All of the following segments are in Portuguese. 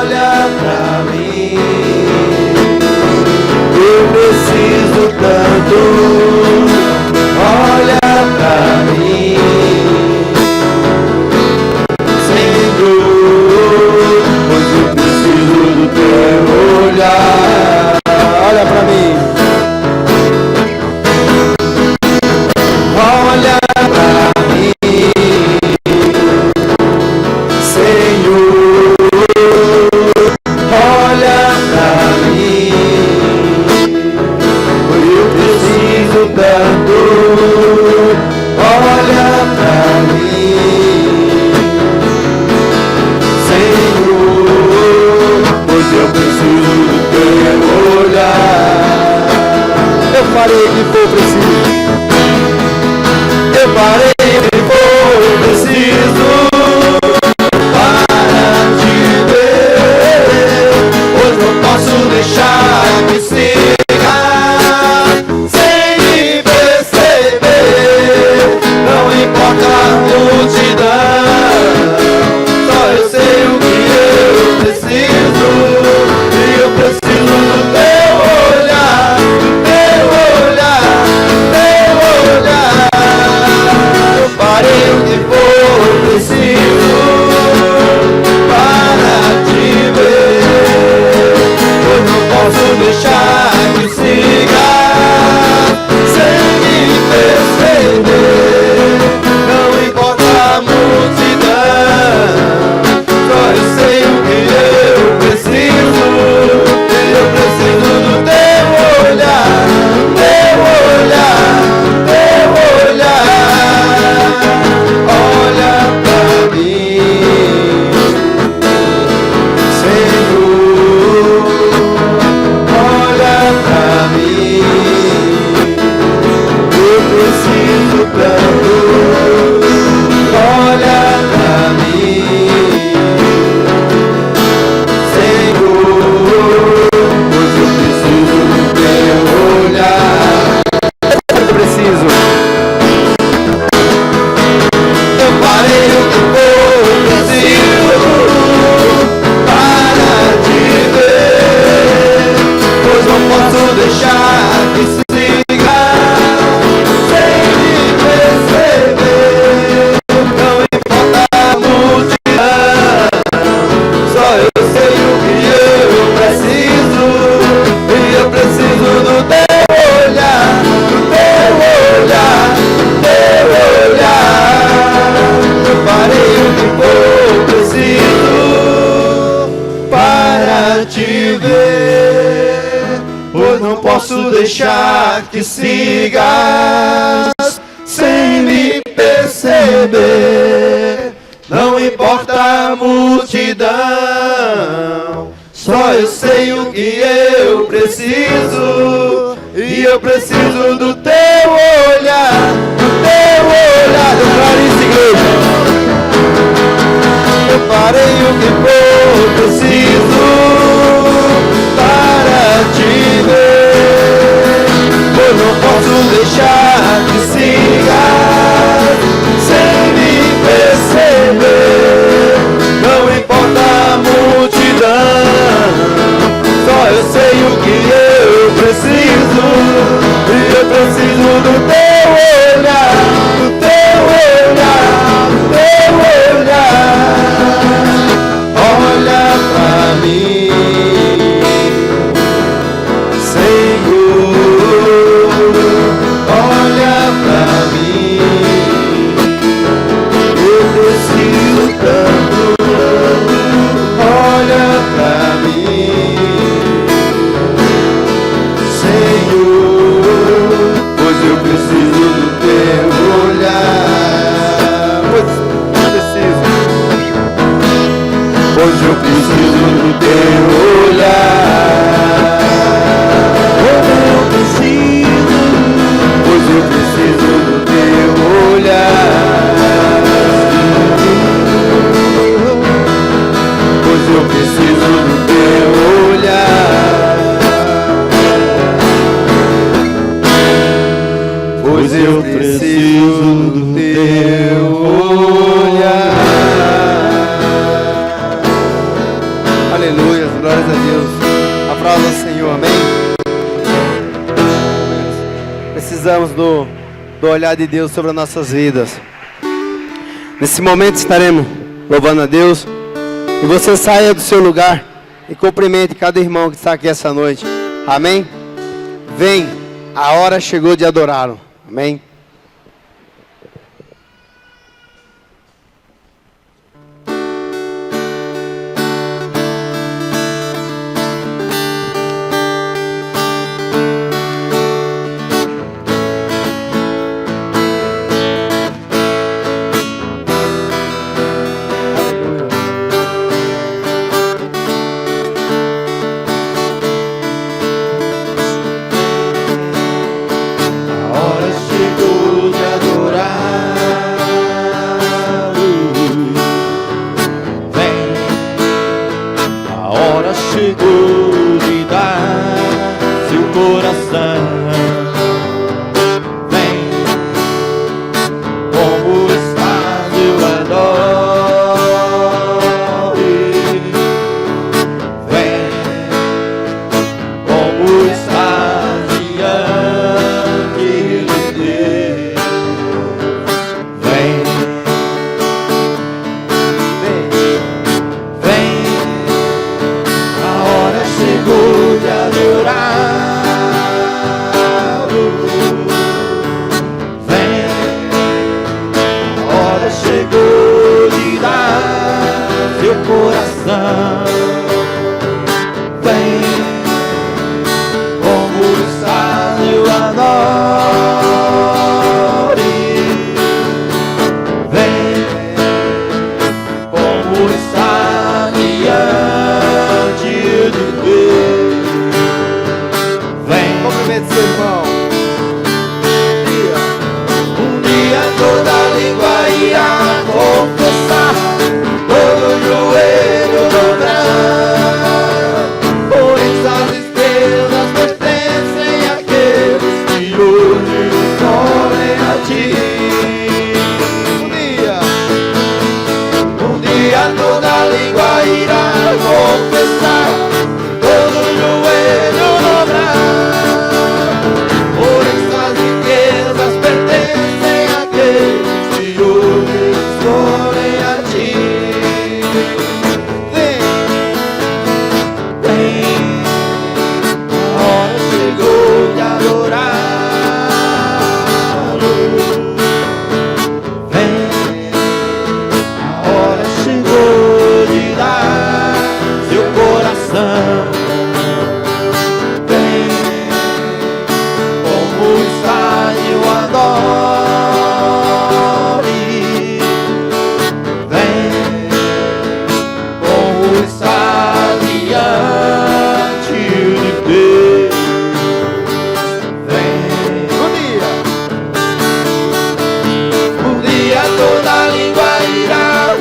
olha pra mim. Eu preciso tanto, olha pra mim. Senhor, pois eu preciso do teu olhar. Olha pra mim. Olha pra mim, Senhor, olha pra mim, eu preciso tanto, olha pra mim, Senhor, pois eu preciso do teu olhar. Eu farei o que for preciso. Eu farei o que for preciso para te ver, pois não posso deixar que siga sem me perceber. Não importa a multidão, só eu sei o que eu preciso, e eu preciso do teu olhar, teu olhar, teu olhar. Farei o que for preciso para te ver, pois não posso deixar que siga sem me perceber. Não importa a multidão, só eu sei o que eu preciso, e eu preciso do teu olhar, teu olhar, teu olhar. Olha pra mim, Senhor, olha pra mim, eu preciso tanto, olha pra mim, Senhor, pois eu preciso do teu olhar. Eu preciso. Eu farei o que for preciso para te ver, pois não posso deixar que siga sem me perceber. Não importa a multidão, só eu sei o que eu preciso, e eu preciso do teu olhar, do teu olhar, teu olhar. Eu farei o que for preciso para te ver, pois não posso deixar que sigas sem me perceber. Não importa a multidão, só eu sei o que eu preciso, e eu preciso do teu olhar, do teu olhar. Declara isso, igreja. Eu farei o que for preciso para te ver, pois não posso deixar que siga sem me perceber. Não importa a multidão, só eu sei o que eu preciso, e eu preciso do teu olhar, do teu olhar, do teu olhar. Olha pra mim, Senhor, olha pra mim, eu preciso tanto, olha pra mim, Senhor, pois eu preciso do teu olhar, pois eu preciso do teu olhar, pois eu preciso do teu olhar, pois eu preciso do teu olhar, pois eu preciso do teu olhar. Aleluia, glórias a Deus. Aplauda o Senhor, amém? Precisamos do olhar de Deus sobre as nossas vidas. Nesse momento estaremos louvando a Deus. E você saia do seu lugar e cumprimente cada irmão que está aqui essa noite. Amém? Vem, a hora chegou de adorá-lo. Amém?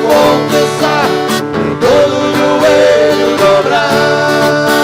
confessar, em todo joelho dobrar.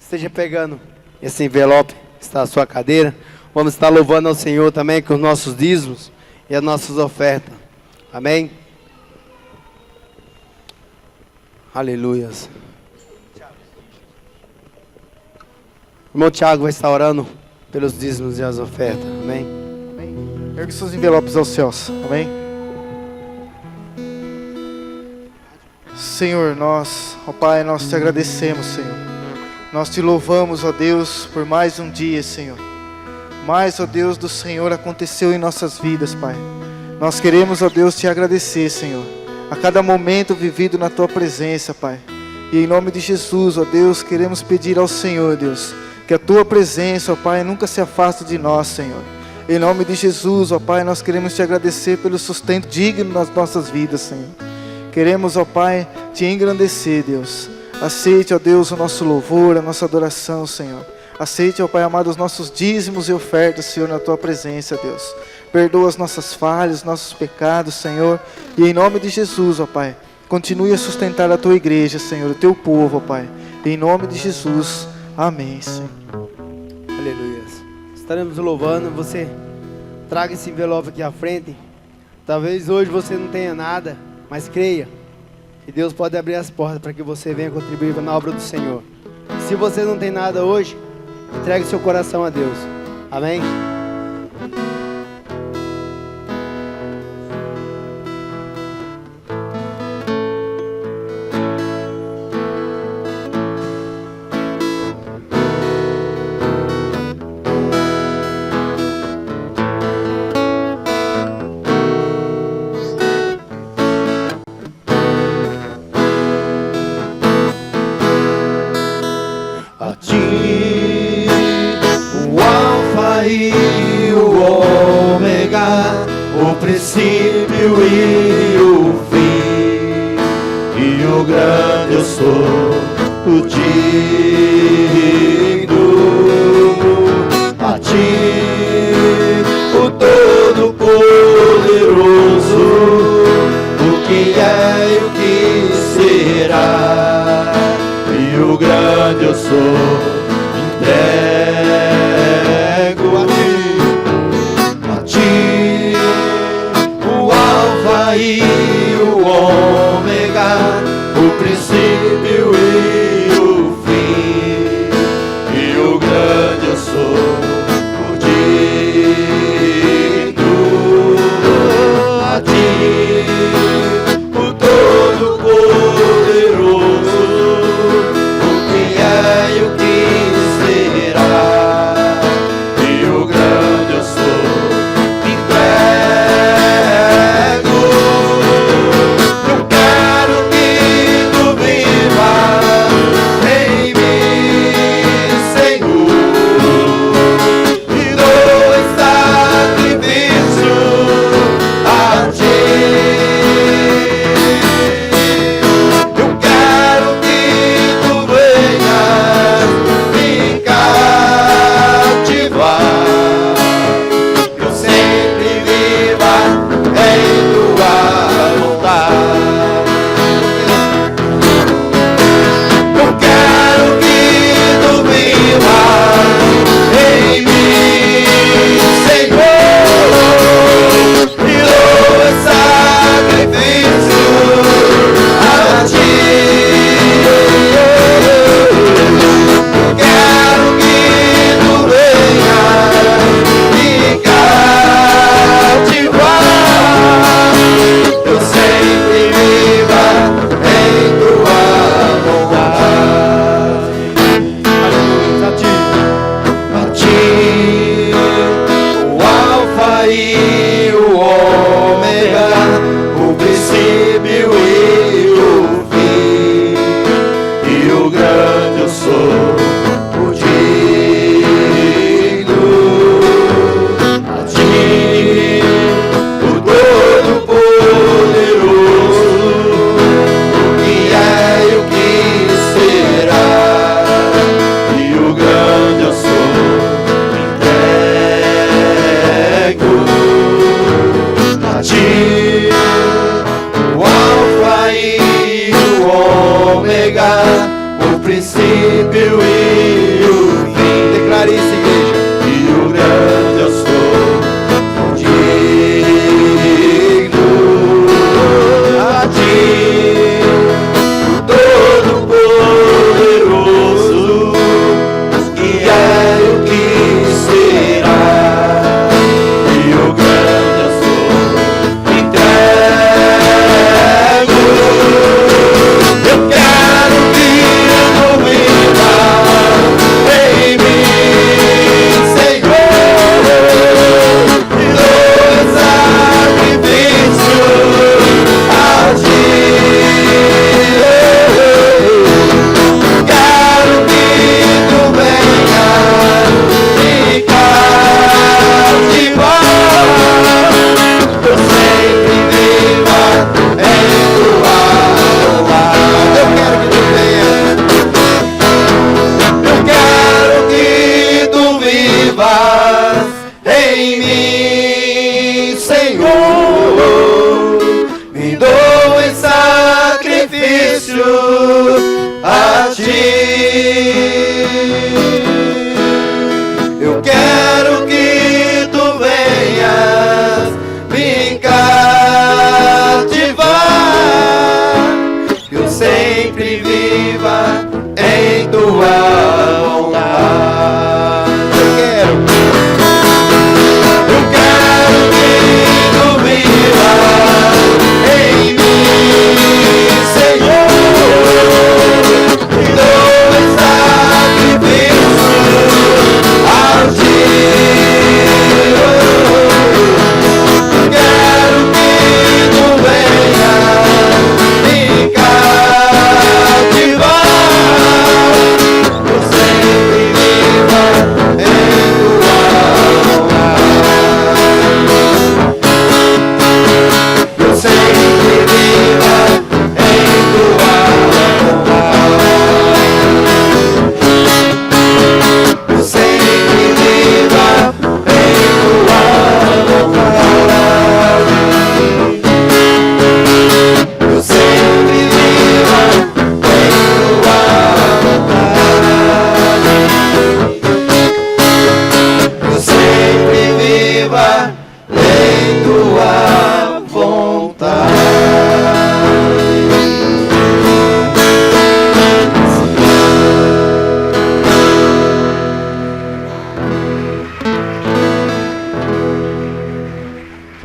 esteja pegando esse envelope que está na sua cadeira. Vamos estar louvando ao Senhor também com os nossos dízimos e as nossas ofertas. Amém? Aleluias. O irmão Tiago vai estar orando pelos dízimos e as ofertas. Amém? Ergue seus envelopes aos céus. Amém? Senhor, nós, ó Pai, nós te agradecemos, Senhor. Nós te louvamos, ó Deus, por mais um dia, Senhor. Mais, ó Deus, do Senhor aconteceu em nossas vidas, Pai. Nós queremos, ó Deus, te agradecer, Senhor, a cada momento vivido na tua presença, Pai. E em nome de Jesus, ó Deus, queremos pedir ao Senhor, Deus, que a tua presença, ó Pai, nunca se afaste de nós, Senhor. Em nome de Jesus, ó Pai, nós queremos te agradecer pelo sustento digno nas nossas vidas, Senhor. Queremos, ó Pai, te engrandecer, Deus. Aceite, ó Deus, o nosso louvor, a nossa adoração, Senhor. Aceite, ó Pai amado, os nossos dízimos e ofertas, Senhor, na tua presença, Deus. Perdoa as nossas falhas, nossos pecados, Senhor. E em nome de Jesus, ó Pai, continue a sustentar a tua igreja, Senhor, o teu povo, ó Pai. Em nome de Jesus, amém, Senhor. Aleluia. Estaremos louvando. Você traga esse envelope aqui à frente. Talvez hoje você não tenha nada, mas creia que Deus pode abrir as portas para que você venha contribuir na obra do Senhor. Se você não tem nada hoje, entregue seu coração a Deus. Amém? O Alfa e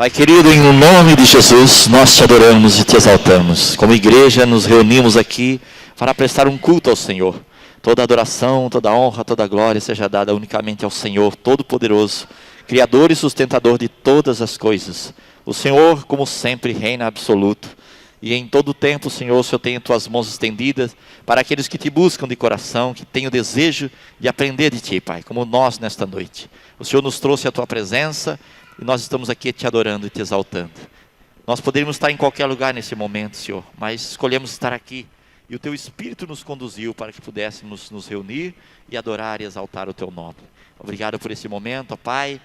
Pai querido, em nome de Jesus, nós te adoramos e te exaltamos. Como igreja, nos reunimos aqui para prestar um culto ao Senhor. Toda adoração, toda honra, toda glória seja dada unicamente ao Senhor Todo-Poderoso, Criador e sustentador de todas as coisas. O Senhor, como sempre, reina absoluto. E em todo o tempo, Senhor, o Senhor tem tuas mãos estendidas para aqueles que te buscam de coração, que têm o desejo de aprender de ti, Pai, como nós nesta noite. O Senhor nos trouxe a tua presença e nós estamos aqui te adorando e te exaltando. Nós poderíamos estar em qualquer lugar nesse momento, Senhor, mas escolhemos estar aqui. E o teu Espírito nos conduziu para que pudéssemos nos reunir e adorar e exaltar o teu nome. Obrigado por esse momento, ó Pai,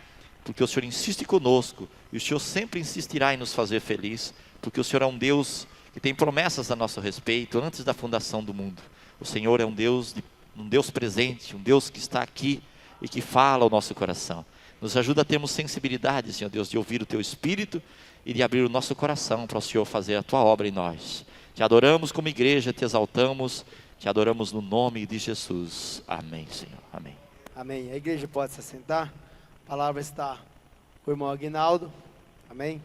porque o Senhor insiste conosco e o Senhor sempre insistirá em nos fazer feliz, porque o Senhor é um Deus que tem promessas a nosso respeito antes da fundação do mundo. O Senhor é um Deus presente, um Deus que está aqui e que fala ao nosso coração. Nos ajuda a termos sensibilidade, Senhor Deus, de ouvir o teu Espírito e de abrir o nosso coração para o Senhor fazer a tua obra em nós. Te adoramos como igreja, te exaltamos, te adoramos no nome de Jesus. Amém, Senhor. Amém. Amém. A igreja pode se assentar. A palavra está com o irmão Aguinaldo. Amém.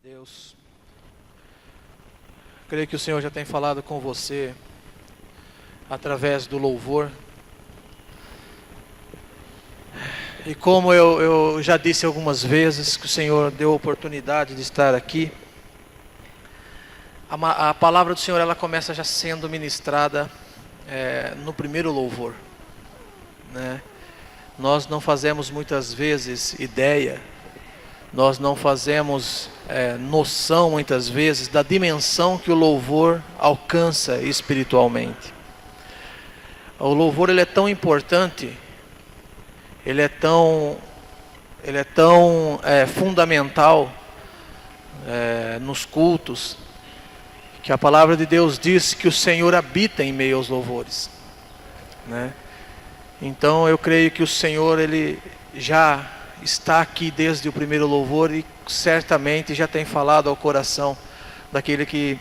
Deus, creio que o Senhor já tem falado com você através do louvor. E como eu já disse algumas vezes que o Senhor deu a oportunidade de estar aqui, a palavra do Senhor ela começa já sendo ministrada no primeiro louvor, né? Nós não fazemos muitas vezes ideia, nós não fazemos noção muitas vezes da dimensão que o louvor alcança espiritualmente. O louvor ele é tão importante, ele é tão fundamental nos cultos, que a palavra de Deus diz que o Senhor habita em meio aos louvores, né? Então eu creio que o Senhor ele já está aqui desde o primeiro louvor e certamente já tem falado ao coração daquele que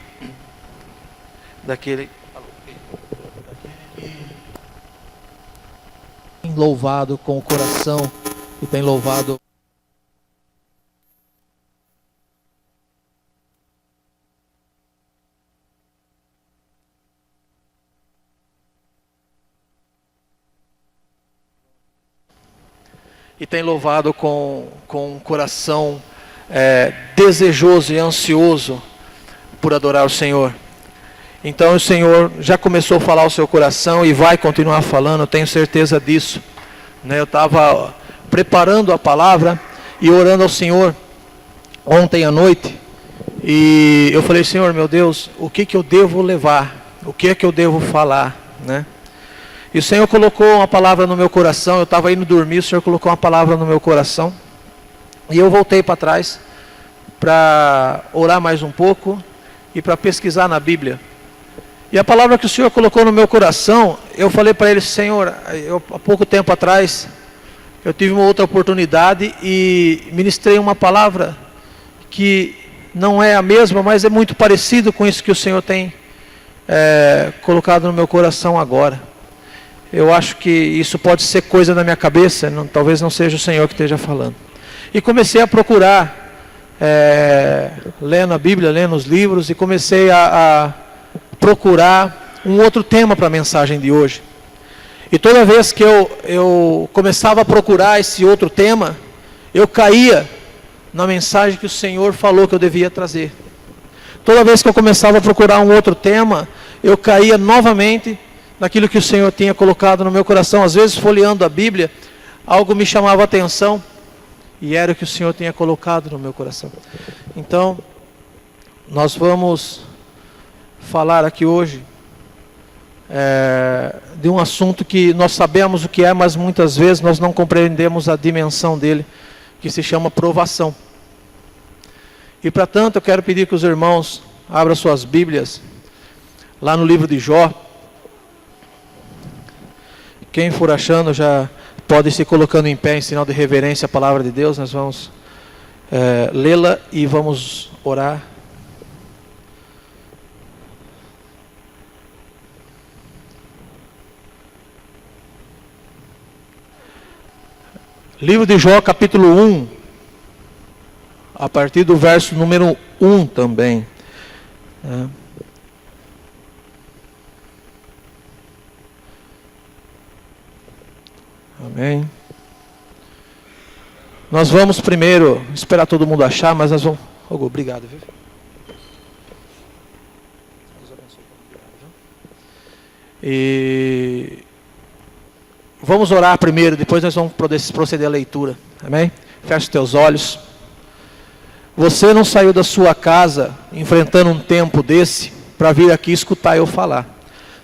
tem louvado com o coração e tem louvado. E tem louvado com um coração desejoso e ansioso por adorar o Senhor. Então o Senhor já começou a falar ao seu coração e vai continuar falando, eu tenho certeza disso, né? Eu estava preparando a palavra e orando ao Senhor ontem à noite. E eu falei, Senhor, meu Deus, o que eu devo levar? O que é que eu devo falar, né? E o Senhor colocou uma palavra no meu coração. Eu estava indo dormir, o Senhor colocou uma palavra no meu coração. E eu voltei para trás para orar mais um pouco e para pesquisar na Bíblia. E a palavra que o Senhor colocou no meu coração, eu falei para Ele, Senhor, há pouco tempo atrás, eu tive uma outra oportunidade e ministrei uma palavra que não é a mesma, mas é muito parecido com isso que o Senhor tem colocado no meu coração agora. Eu acho que isso pode ser coisa da minha cabeça, talvez não seja o Senhor que esteja falando. E comecei a procurar, lendo a Bíblia, lendo os livros, e comecei a procurar um outro tema para a mensagem de hoje. E toda vez que eu começava a procurar esse outro tema, eu caía na mensagem que o Senhor falou que eu devia trazer. Toda vez que eu começava a procurar um outro tema, eu caía novamente naquilo que o Senhor tinha colocado no meu coração. Às vezes, folheando a Bíblia, algo me chamava a atenção e era o que o Senhor tinha colocado no meu coração. Então, nós vamos falar aqui hoje de um assunto que nós sabemos o que é, mas muitas vezes nós não compreendemos a dimensão dele, que se chama provação. E para tanto, eu quero pedir que os irmãos abram suas Bíblias lá no livro de Jó. Quem for achando já pode se colocando em pé em sinal de reverência à palavra de Deus. Nós vamos lê-la e vamos orar. Livro de Jó, capítulo 1, a partir do verso número 1 também. Amém. Nós vamos primeiro esperar todo mundo achar, mas nós vamos... Obrigado, viu? E vamos orar primeiro, depois nós vamos proceder à leitura. Amém? Feche os teus olhos. Você não saiu da sua casa enfrentando um tempo desse para vir aqui escutar eu falar.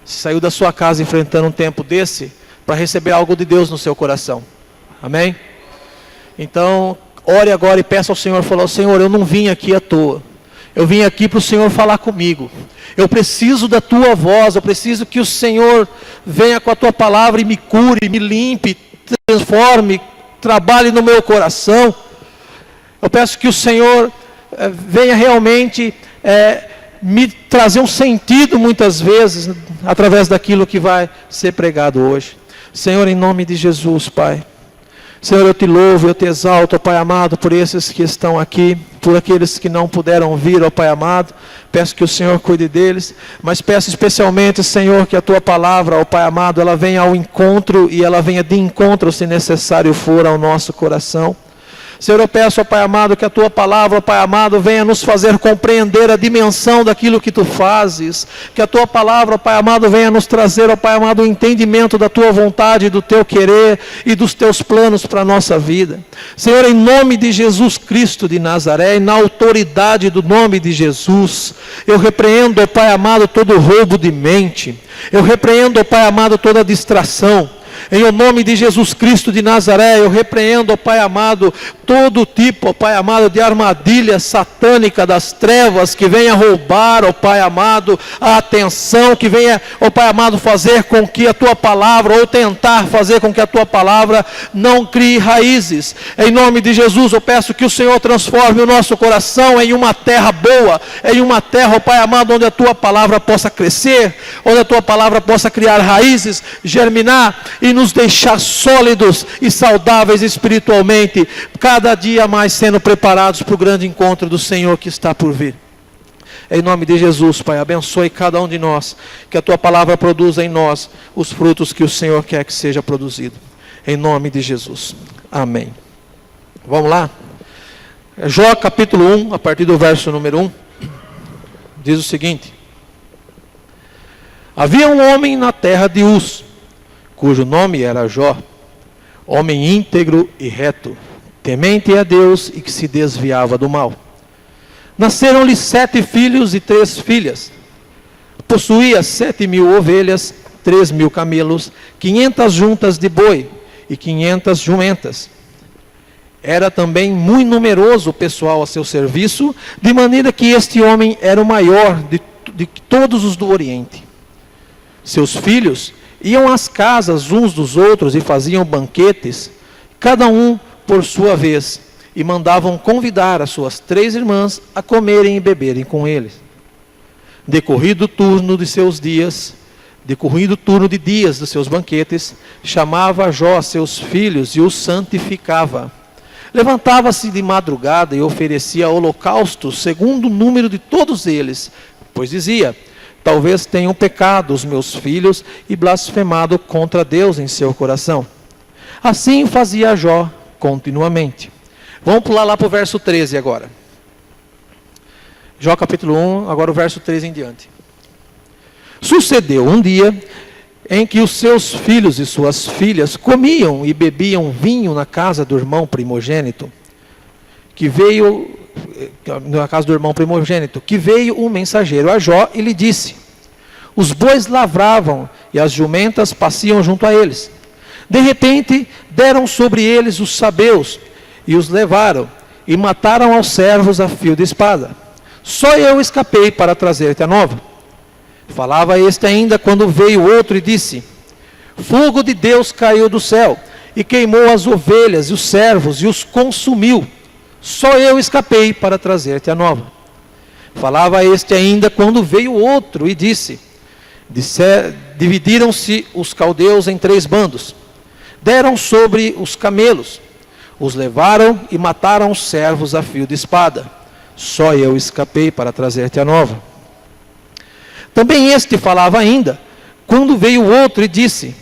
Você saiu da sua casa enfrentando um tempo desse para receber algo de Deus no seu coração. Amém? Então, ore agora e peça ao Senhor, falou: Senhor, eu não vim aqui à toa. Eu vim aqui para o Senhor falar comigo. Eu preciso da tua voz, eu preciso que o Senhor venha com a tua palavra e me cure, me limpe, transforme, trabalhe no meu coração. Eu peço que o Senhor venha realmente me trazer um sentido muitas vezes, através daquilo que vai ser pregado hoje. Senhor, em nome de Jesus, Pai. Senhor, eu te louvo, eu te exalto, ó Pai amado, por esses que estão aqui, por aqueles que não puderam vir, ó Pai amado. Peço que o Senhor cuide deles, mas peço especialmente, Senhor, que a tua palavra, ó Pai amado, ela venha ao encontro e ela venha de encontro, se necessário for, ao nosso coração. Senhor, eu peço, ó Pai amado, que a tua palavra, ó Pai amado, venha nos fazer compreender a dimensão daquilo que tu fazes. Que a tua palavra, ó Pai amado, venha nos trazer, ó Pai amado, o entendimento da tua vontade, do teu querer e dos teus planos para a nossa vida. Senhor, em nome de Jesus Cristo de Nazaré, e na autoridade do nome de Jesus, eu repreendo, ó Pai amado, todo roubo de mente. Eu repreendo, ó Pai amado, toda distração. Em o nome de Jesus Cristo de Nazaré, eu repreendo, ó Pai amado, todo tipo, ó Pai amado, de armadilha satânica das trevas, que venha roubar, ó Pai amado, a atenção, que venha, ó Pai amado, fazer com que a tua palavra, ou tentar fazer com que a tua palavra não crie raízes. Em nome de Jesus, eu peço que o Senhor transforme o nosso coração em uma terra boa, em uma terra, ó Pai amado, onde a tua palavra possa crescer, onde a tua palavra possa criar raízes, germinar e nos deixar sólidos e saudáveis espiritualmente, cada dia mais sendo preparados para o grande encontro do Senhor que está por vir. Em nome de Jesus, Pai, abençoe cada um de nós, que a tua palavra produza em nós os frutos que o Senhor quer que seja produzido. Em nome de Jesus. Amém. Vamos lá? Jó capítulo 1, a partir do verso número 1, diz o seguinte: havia um homem na terra de Uz, cujo nome era Jó, homem íntegro e reto, temente a Deus e que se desviava do mal. Nasceram-lhe 7 filhos e 3 filhas. Possuía 7.000 ovelhas, 3.000 camelos, 500 juntas de boi e 500 jumentas. Era também muito numeroso o pessoal a seu serviço, de maneira que este homem era o maior de todos os do Oriente. Seus filhos iam às casas uns dos outros e faziam banquetes, cada um por sua vez, e mandavam convidar as suas 3 irmãs a comerem e beberem com eles. Decorrido o turno de seus dias, decorrido o turno de dias dos seus banquetes, chamava Jó a seus filhos e os santificava. Levantava-se de madrugada e oferecia holocaustos segundo o número de todos eles, pois dizia: talvez tenham pecado os meus filhos e blasfemado contra Deus em seu coração. Assim fazia Jó continuamente. Vamos pular lá para o verso 13 agora. Jó capítulo 1, agora o verso 13 em diante. Sucedeu um dia em que os seus filhos e suas filhas comiam e bebiam vinho na casa do irmão primogênito, que veio um mensageiro a Jó e lhe disse: os bois lavravam e as jumentas passeam junto a eles. De repente deram sobre eles os sabeus e os levaram e mataram aos servos a fio de espada. Só eu escapei para trazer-te a nova. Falava este ainda quando veio outro e disse: fogo de Deus caiu do céu e queimou as ovelhas e os servos e os consumiu. Só eu escapei para trazer-te a nova. Falava este ainda quando veio outro e disse: dividiram-se os caldeus em 3 bandos. Deram sobre os camelos, os levaram e mataram os servos a fio de espada. Só eu escapei para trazer-te a nova. Também este falava ainda, quando veio outro e disse: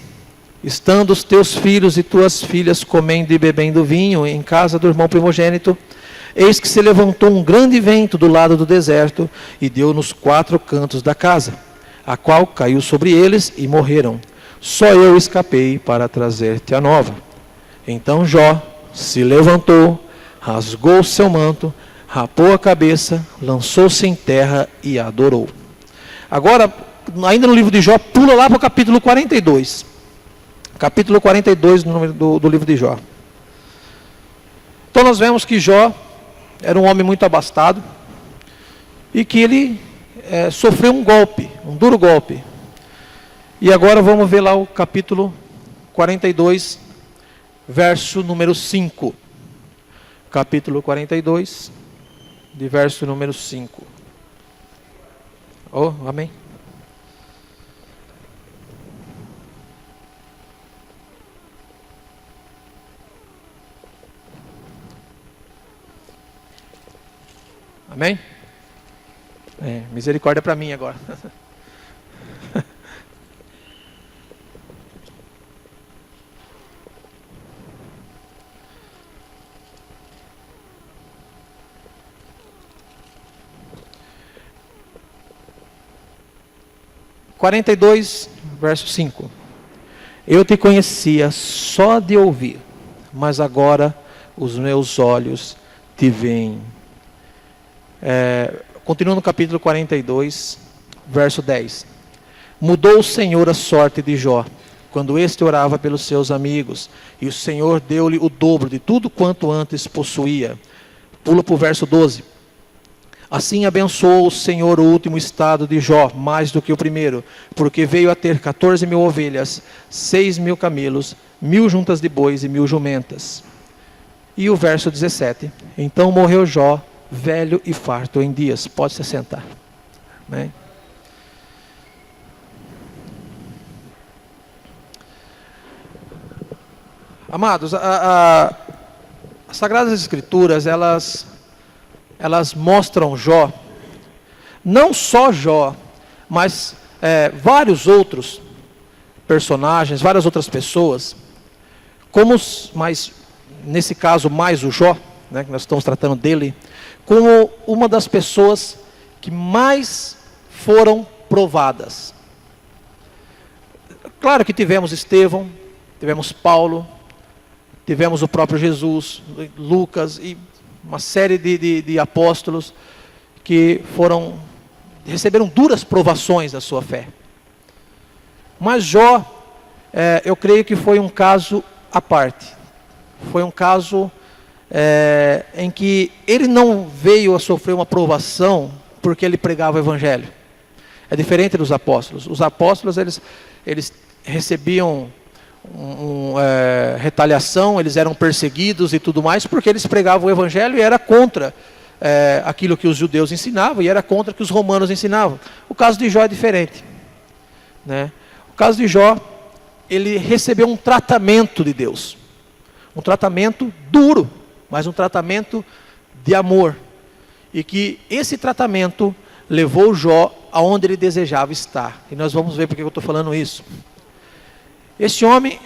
estando os teus filhos e tuas filhas comendo e bebendo vinho em casa do irmão primogênito, eis que se levantou um grande vento do lado do deserto e deu nos 4 cantos da casa, a qual caiu sobre eles e morreram. Só eu escapei para trazer-te a nova. Então Jó se levantou, rasgou seu manto, rapou a cabeça, lançou-se em terra e adorou. Agora, ainda no livro de Jó, pula lá para o capítulo 42. Capítulo 42 do livro de Jó. Então nós vemos que Jó era um homem muito abastado e que ele sofreu um golpe, um duro golpe. E agora vamos ver lá o capítulo 42, verso número 5. Capítulo 42, de verso número 5. Oh, amém. Amém? Misericórdia para mim agora. Quarenta e dois, verso 5. Eu te conhecia só de ouvir, mas agora os meus olhos te veem. Continua no capítulo 42, verso 10. Mudou o Senhor a sorte de Jó, quando este orava pelos seus amigos, e o Senhor deu-lhe o dobro de tudo quanto antes possuía. Pula para o verso 12. Assim abençoou o Senhor o último estado de Jó, mais do que o primeiro, porque veio a ter 14.000 ovelhas, 6.000 camelos, 1.000 juntas de bois e 1.000 jumentas. E o verso 17. Então morreu Jó, velho e farto em dias. Pode se sentar. Amém? Amados, as Sagradas Escrituras, elas mostram Jó, não só Jó, mas vários outros personagens, várias outras pessoas, mas nesse caso mais o Jó, né, que nós estamos tratando dele, como uma das pessoas que mais foram provadas. Claro que tivemos Estevão, tivemos Paulo, tivemos o próprio Jesus, Lucas e uma série de apóstolos que receberam duras provações da sua fé. Mas Jó, eu creio que foi um caso à parte. Foi um caso em que ele não veio a sofrer uma provação porque ele pregava o evangelho. É diferente dos apóstolos. Os apóstolos, eles recebiam retaliação, eles eram perseguidos e tudo mais, porque eles pregavam o evangelho e era contra aquilo que os judeus ensinavam e era contra o que os romanos ensinavam. O caso de Jó é diferente, né? O caso de Jó, ele recebeu um tratamento de Deus, um tratamento duro, mas um tratamento de amor, e que esse tratamento levou Jó aonde ele desejava estar. E nós vamos ver porque eu estou falando isso. Esse homem,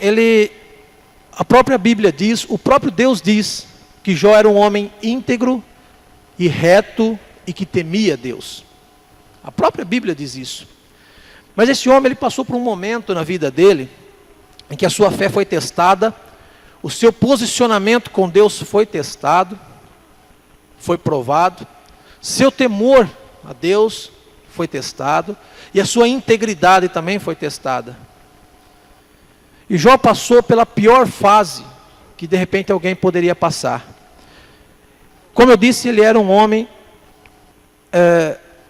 a própria Bíblia diz, o próprio Deus diz, que Jó era um homem íntegro e reto e que temia Deus. A própria Bíblia diz isso. Mas esse homem, ele passou por um momento na vida dele, em que a sua fé foi testada, o seu posicionamento com Deus foi testado, foi provado, seu temor a Deus foi testado, e a sua integridade também foi testada. E Jó passou pela pior fase que de repente alguém poderia passar. Como eu disse, ele era um homem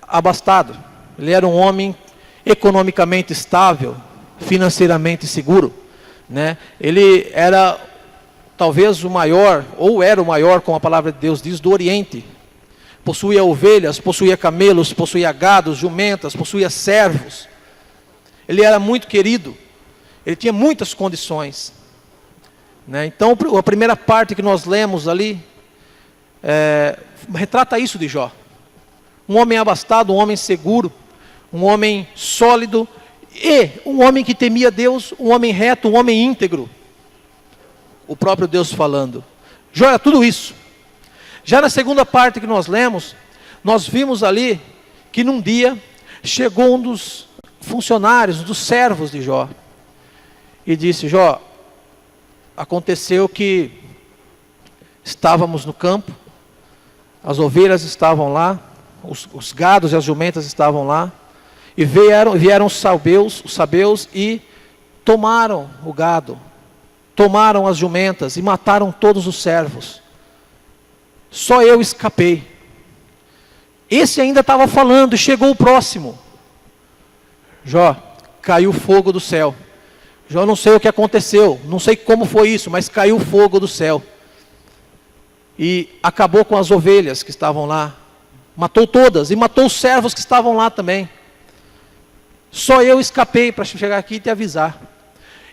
abastado. Ele era um homem, economicamente estável, financeiramente seguro, né? Ele era talvez o maior, ou era o maior, como a palavra de Deus diz, do Oriente. Possuía ovelhas, possuía camelos, possuía gados, jumentas, possuía servos. Ele era muito querido, ele tinha muitas condições, né? Então a primeira parte que nós lemos ali, retrata isso de Jó. Um homem abastado, um homem seguro, um homem sólido, e um homem que temia Deus, um homem reto, um homem íntegro. O próprio Deus falando. Jó era tudo isso. Já na segunda parte que nós lemos, nós vimos ali que num dia chegou um dos funcionários, dos servos de Jó, e disse: Jó, aconteceu que estávamos no campo, as ovelhas estavam lá, os gados e as jumentas estavam lá, e vieram os sabeus e tomaram o gado, tomaram as jumentas e mataram todos os servos. Só eu escapei. Esse ainda estava falando e chegou o próximo. Jó, caiu fogo do céu. Jó, não sei o que aconteceu, não sei como foi isso, mas caiu fogo do céu. E acabou com as ovelhas que estavam lá. Matou todas e matou os servos que estavam lá também. Só eu escapei para chegar aqui e te avisar.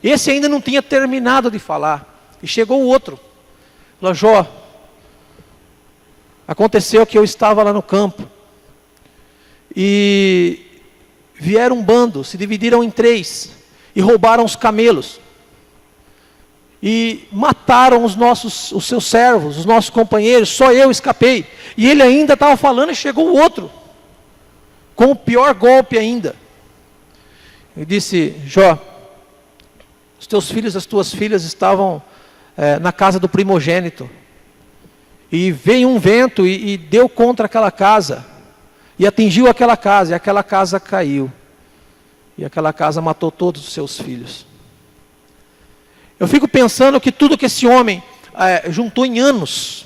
Esse ainda não tinha terminado de falar. E chegou o outro. Falou: Jó, aconteceu que eu estava lá no campo. E vieram um bando, se dividiram em 3. E roubaram os camelos. E mataram os seus servos, os nossos companheiros. Só eu escapei. E ele ainda estava falando e chegou o outro. Com o pior golpe ainda. Ele disse: Jó, os teus filhos e as tuas filhas estavam na casa do primogênito. E veio um vento e deu contra aquela casa. E atingiu aquela casa, e aquela casa caiu. E aquela casa matou todos os seus filhos. Eu fico pensando que tudo que esse homem juntou em anos,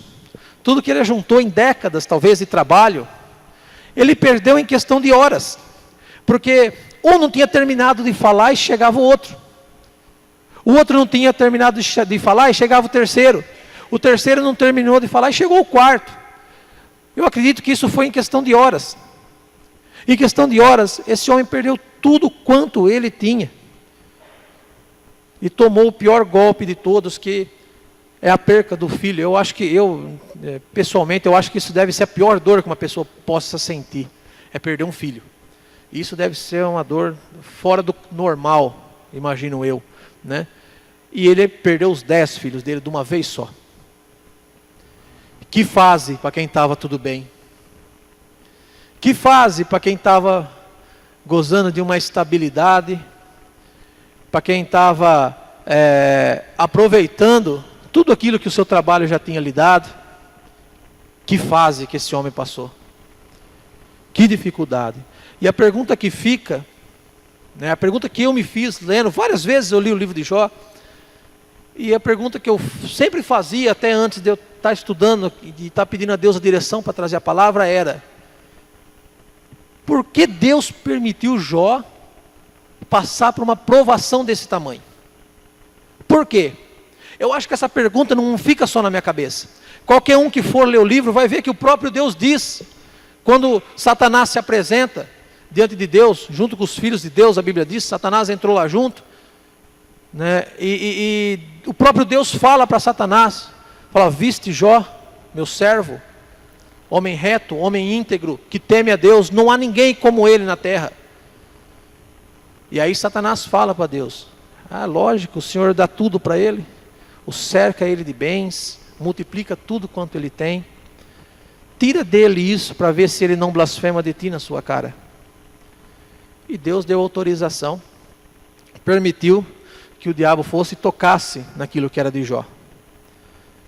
tudo que ele juntou em décadas, talvez, de trabalho, ele perdeu em questão de horas. Porque ou não tinha terminado de falar e chegava o outro. O outro não tinha terminado de falar e chegava o terceiro. O terceiro não terminou de falar e chegou o quarto. Eu acredito que isso foi em questão de horas. Em questão de horas, esse homem perdeu tudo quanto ele tinha. E tomou o pior golpe de todos, que é a perca do filho. Eu acho que pessoalmente, eu acho que isso deve ser a pior dor que uma pessoa possa sentir. É perder um filho. Isso deve ser uma dor fora do normal, imagino eu, né? E ele perdeu os 10 filhos dele de uma vez só. Que fase para quem estava tudo bem. Que fase para quem estava gozando de uma estabilidade, para quem estava aproveitando tudo aquilo que o seu trabalho já tinha lhe dado. Que fase que esse homem passou. Que dificuldade. E a pergunta que fica, né, a pergunta que eu me fiz lendo, várias vezes eu li o livro de Jó, e a pergunta que eu sempre fazia, até antes de eu estar estudando e estar pedindo a Deus a direção para trazer a palavra, era: por que Deus permitiu Jó passar por uma provação desse tamanho? Por quê? Eu acho que essa pergunta não fica só na minha cabeça. Qualquer um que for ler o livro vai ver que o próprio Deus diz, quando Satanás se apresenta diante de Deus, junto com os filhos de Deus, a Bíblia diz, Satanás entrou lá junto, né? E o próprio Deus fala para Satanás, fala: viste Jó, meu servo, homem reto, homem íntegro, que teme a Deus, não há ninguém como ele na terra. E aí Satanás fala para Deus: lógico, o Senhor dá tudo para ele, o cerca ele de bens, multiplica tudo quanto ele tem, tira dele isso para ver se ele não blasfema de ti na sua cara. E Deus deu autorização, permitiu que o diabo fosse e tocasse naquilo que era de Jó.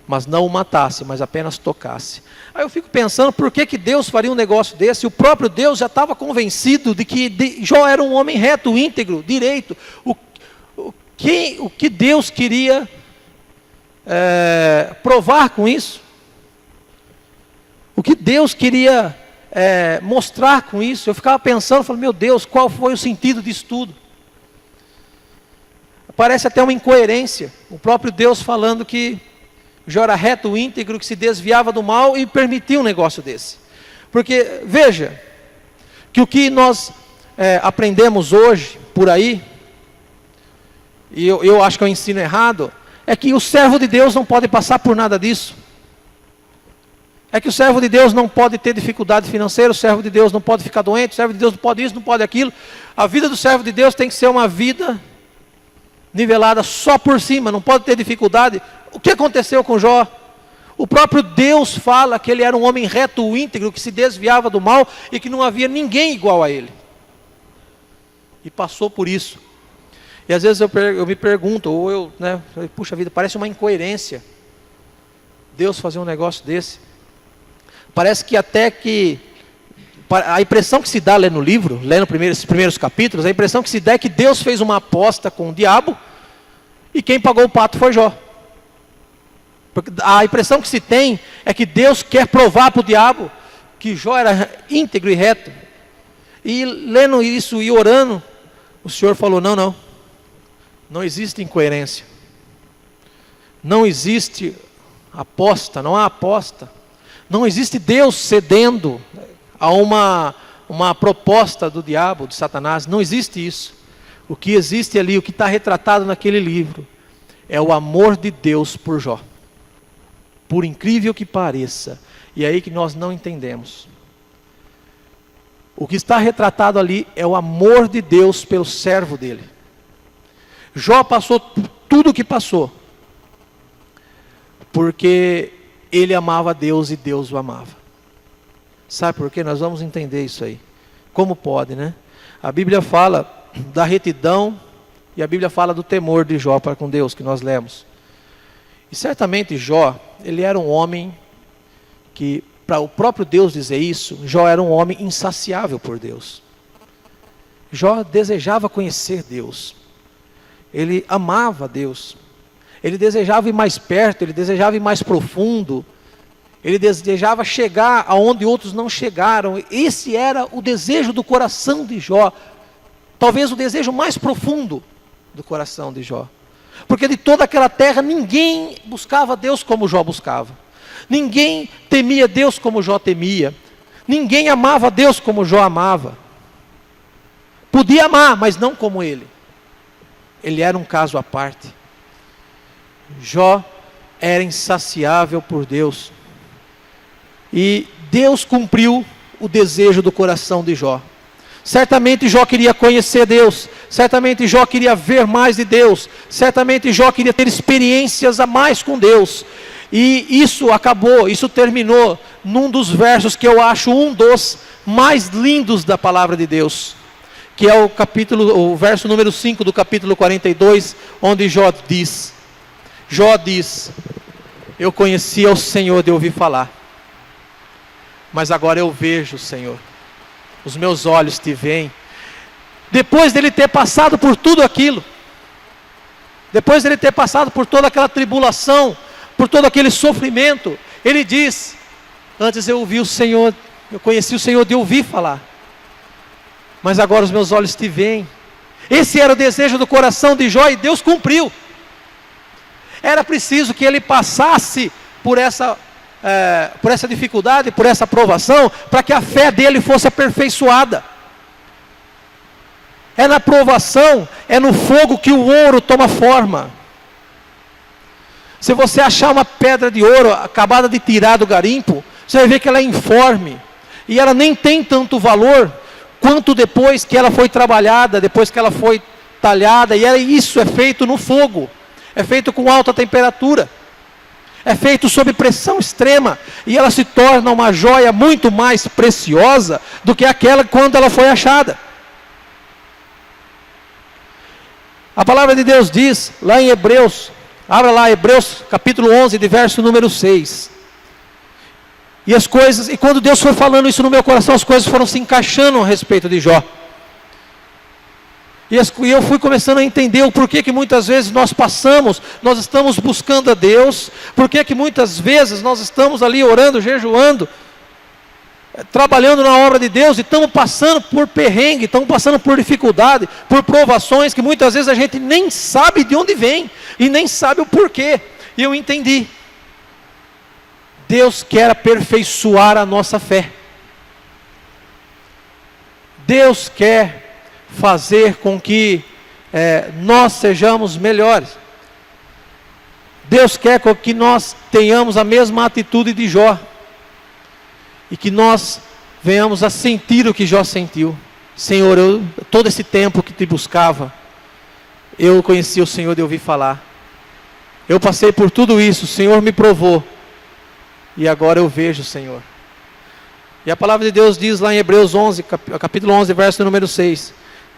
Mas não o matasse, mas apenas tocasse. Aí eu fico pensando, por que Deus faria um negócio desse? O próprio Deus já estava convencido de que Jó era um homem reto, íntegro, direito. O que Deus queria provar com isso? O que Deus queria mostrar com isso. Eu ficava pensando, falando, meu Deus, qual foi o sentido disso tudo? Parece até uma incoerência. O próprio Deus falando que Jó era reto, íntegro, que se desviava do mal e permitia um negócio desse. Porque, veja, que o que nós aprendemos hoje, por aí, e eu acho que é um ensino errado, é que o servo de Deus não pode passar por nada disso. É que o servo de Deus não pode ter dificuldade financeira, o servo de Deus não pode ficar doente, o servo de Deus não pode isso, não pode aquilo. A vida do servo de Deus tem que ser uma vida nivelada só por cima, não pode ter dificuldade. O que aconteceu com Jó? O próprio Deus fala que ele era um homem reto, íntegro, que se desviava do mal e que não havia ninguém igual a ele. E passou por isso. E às vezes eu me pergunto, ou puxa vida, parece uma incoerência Deus fazer um negócio desse. Parece que até que a impressão que se dá lendo o livro, lendo esses primeiros capítulos, a impressão que se dá é que Deus fez uma aposta com o diabo e quem pagou o pato foi Jó. Porque a impressão que se tem é que Deus quer provar para o diabo que Jó era íntegro e reto. E lendo isso e orando, o Senhor falou, não existe incoerência. Não existe aposta, não há aposta. Não existe Deus cedendo a uma proposta do diabo, de Satanás. Não existe isso. O que existe ali, o que está retratado naquele livro, é o amor de Deus por Jó. Por incrível que pareça. E é aí que nós não entendemos. O que está retratado ali é o amor de Deus pelo servo dele. Jó passou tudo o que passou, porque ele amava Deus e Deus o amava. Sabe por quê? Nós vamos entender isso aí. Como pode, né? A Bíblia fala da retidão e a Bíblia fala do temor de Jó para com Deus, que nós lemos. E certamente Jó, ele era um homem que, para o próprio Deus dizer isso, Jó era um homem insaciável por Deus. Jó desejava conhecer Deus. Ele amava Deus. Ele desejava ir mais perto, ele desejava ir mais profundo. Ele desejava chegar aonde outros não chegaram. Esse era o desejo do coração de Jó. Talvez o desejo mais profundo do coração de Jó. Porque de toda aquela terra ninguém buscava Deus como Jó buscava. Ninguém temia Deus como Jó temia. Ninguém amava Deus como Jó amava. Podia amar, mas não como ele. Ele era um caso à parte. Jó era insaciável por Deus. E Deus cumpriu o desejo do coração de Jó. Certamente Jó queria conhecer Deus. Certamente Jó queria ver mais de Deus. Certamente Jó queria ter experiências a mais com Deus. E isso acabou, isso terminou num dos versos que eu acho um dos mais lindos da palavra de Deus. Que é o verso número 5 do capítulo 42, onde Jó diz, eu conhecia o Senhor de ouvir falar, mas agora eu vejo o Senhor, os meus olhos te veem. Depois dele ter passado por tudo aquilo, depois dele ter passado por toda aquela tribulação, por todo aquele sofrimento, ele diz, antes eu ouvi o Senhor, eu conheci o Senhor de ouvir falar, mas agora os meus olhos te veem. Esse era o desejo do coração de Jó e Deus cumpriu. Era preciso que ele passasse por essa dificuldade, por essa provação, para que a fé dele fosse aperfeiçoada. É na provação, é no fogo que o ouro toma forma. Se você achar uma pedra de ouro acabada de tirar do garimpo, você vai ver que ela é informe. E ela nem tem tanto valor quanto depois que ela foi trabalhada, depois que ela foi talhada. E isso é feito no fogo. É feito com alta temperatura. É feito sob pressão extrema. E ela se torna uma joia muito mais preciosa do que aquela quando ela foi achada. A palavra de Deus diz, lá em Hebreus, abra lá Hebreus capítulo 11, de verso número 6. E quando Deus foi falando isso no meu coração, as coisas foram se encaixando a respeito de Jó. E eu fui começando a entender o porquê que muitas vezes nós estamos buscando a Deus, porquê que muitas vezes nós estamos ali orando, jejuando, trabalhando na obra de Deus e estamos passando por perrengue, estamos passando por dificuldade, por provações que muitas vezes a gente nem sabe de onde vem e nem sabe o porquê. E eu entendi. Deus quer aperfeiçoar a nossa fé. Deus quer fazer com que nós sejamos melhores. Deus quer que nós tenhamos a mesma atitude de Jó. E que nós venhamos a sentir o que Jó sentiu. Senhor, todo esse tempo que te buscava, eu conheci o Senhor de ouvir falar. Eu passei por tudo isso, o Senhor me provou. E agora eu vejo o Senhor. E a palavra de Deus diz lá em Hebreus 11, capítulo 11, verso número 6.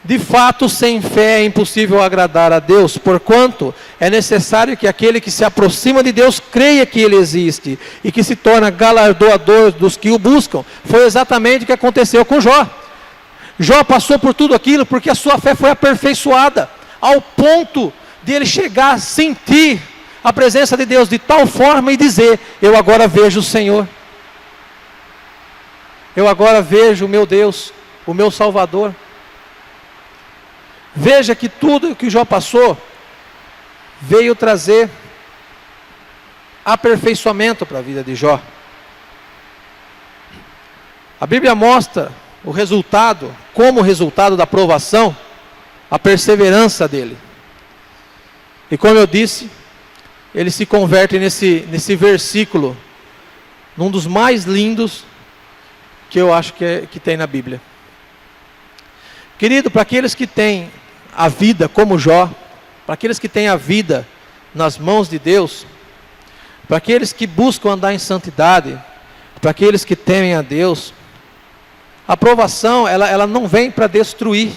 De fato, sem fé é impossível agradar a Deus, porquanto é necessário que aquele que se aproxima de Deus creia que Ele existe e que se torna galardoador dos que o buscam. Foi exatamente o que aconteceu com Jó. Jó passou por tudo aquilo porque a sua fé foi aperfeiçoada, ao ponto de ele chegar a sentir a presença de Deus de tal forma e dizer: eu agora vejo o Senhor. Eu agora vejo o meu Deus, o meu Salvador. Veja que tudo que Jó passou veio trazer aperfeiçoamento para a vida de Jó. A Bíblia mostra o resultado, como resultado da provação, a perseverança dele. E como eu disse, ele se converte nesse versículo, num dos mais lindos que eu acho que tem na Bíblia. Querido, para aqueles que têm a vida como Jó, para aqueles que têm a vida nas mãos de Deus, para aqueles que buscam andar em santidade, para aqueles que temem a Deus, a provação, ela não vem para destruir.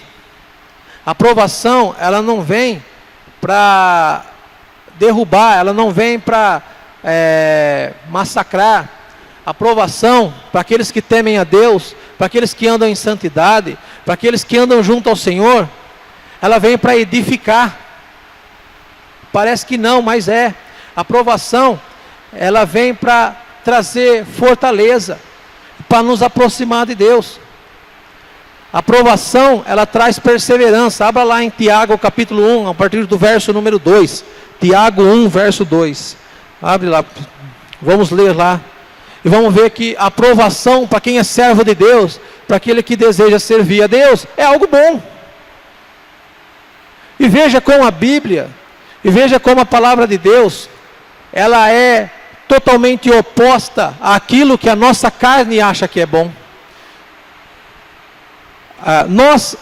A provação, ela não vem para derrubar, ela não vem para massacrar. A provação, para aqueles que temem a Deus, para aqueles que andam em santidade, para aqueles que andam junto ao Senhor, ela vem para edificar. Parece que não, mas é. A provação, ela vem para trazer fortaleza, para nos aproximar de Deus. A provação, ela traz perseverança. Abra lá em Tiago capítulo 1, a partir do verso número 2. Tiago 1, verso 2. Abre lá, vamos ler lá. E vamos ver que a aprovação para quem é servo de Deus, para aquele que deseja servir a Deus, é algo bom. E veja como a Bíblia, e veja como a palavra de Deus, ela é totalmente oposta àquilo que a nossa carne acha que é bom. Nós,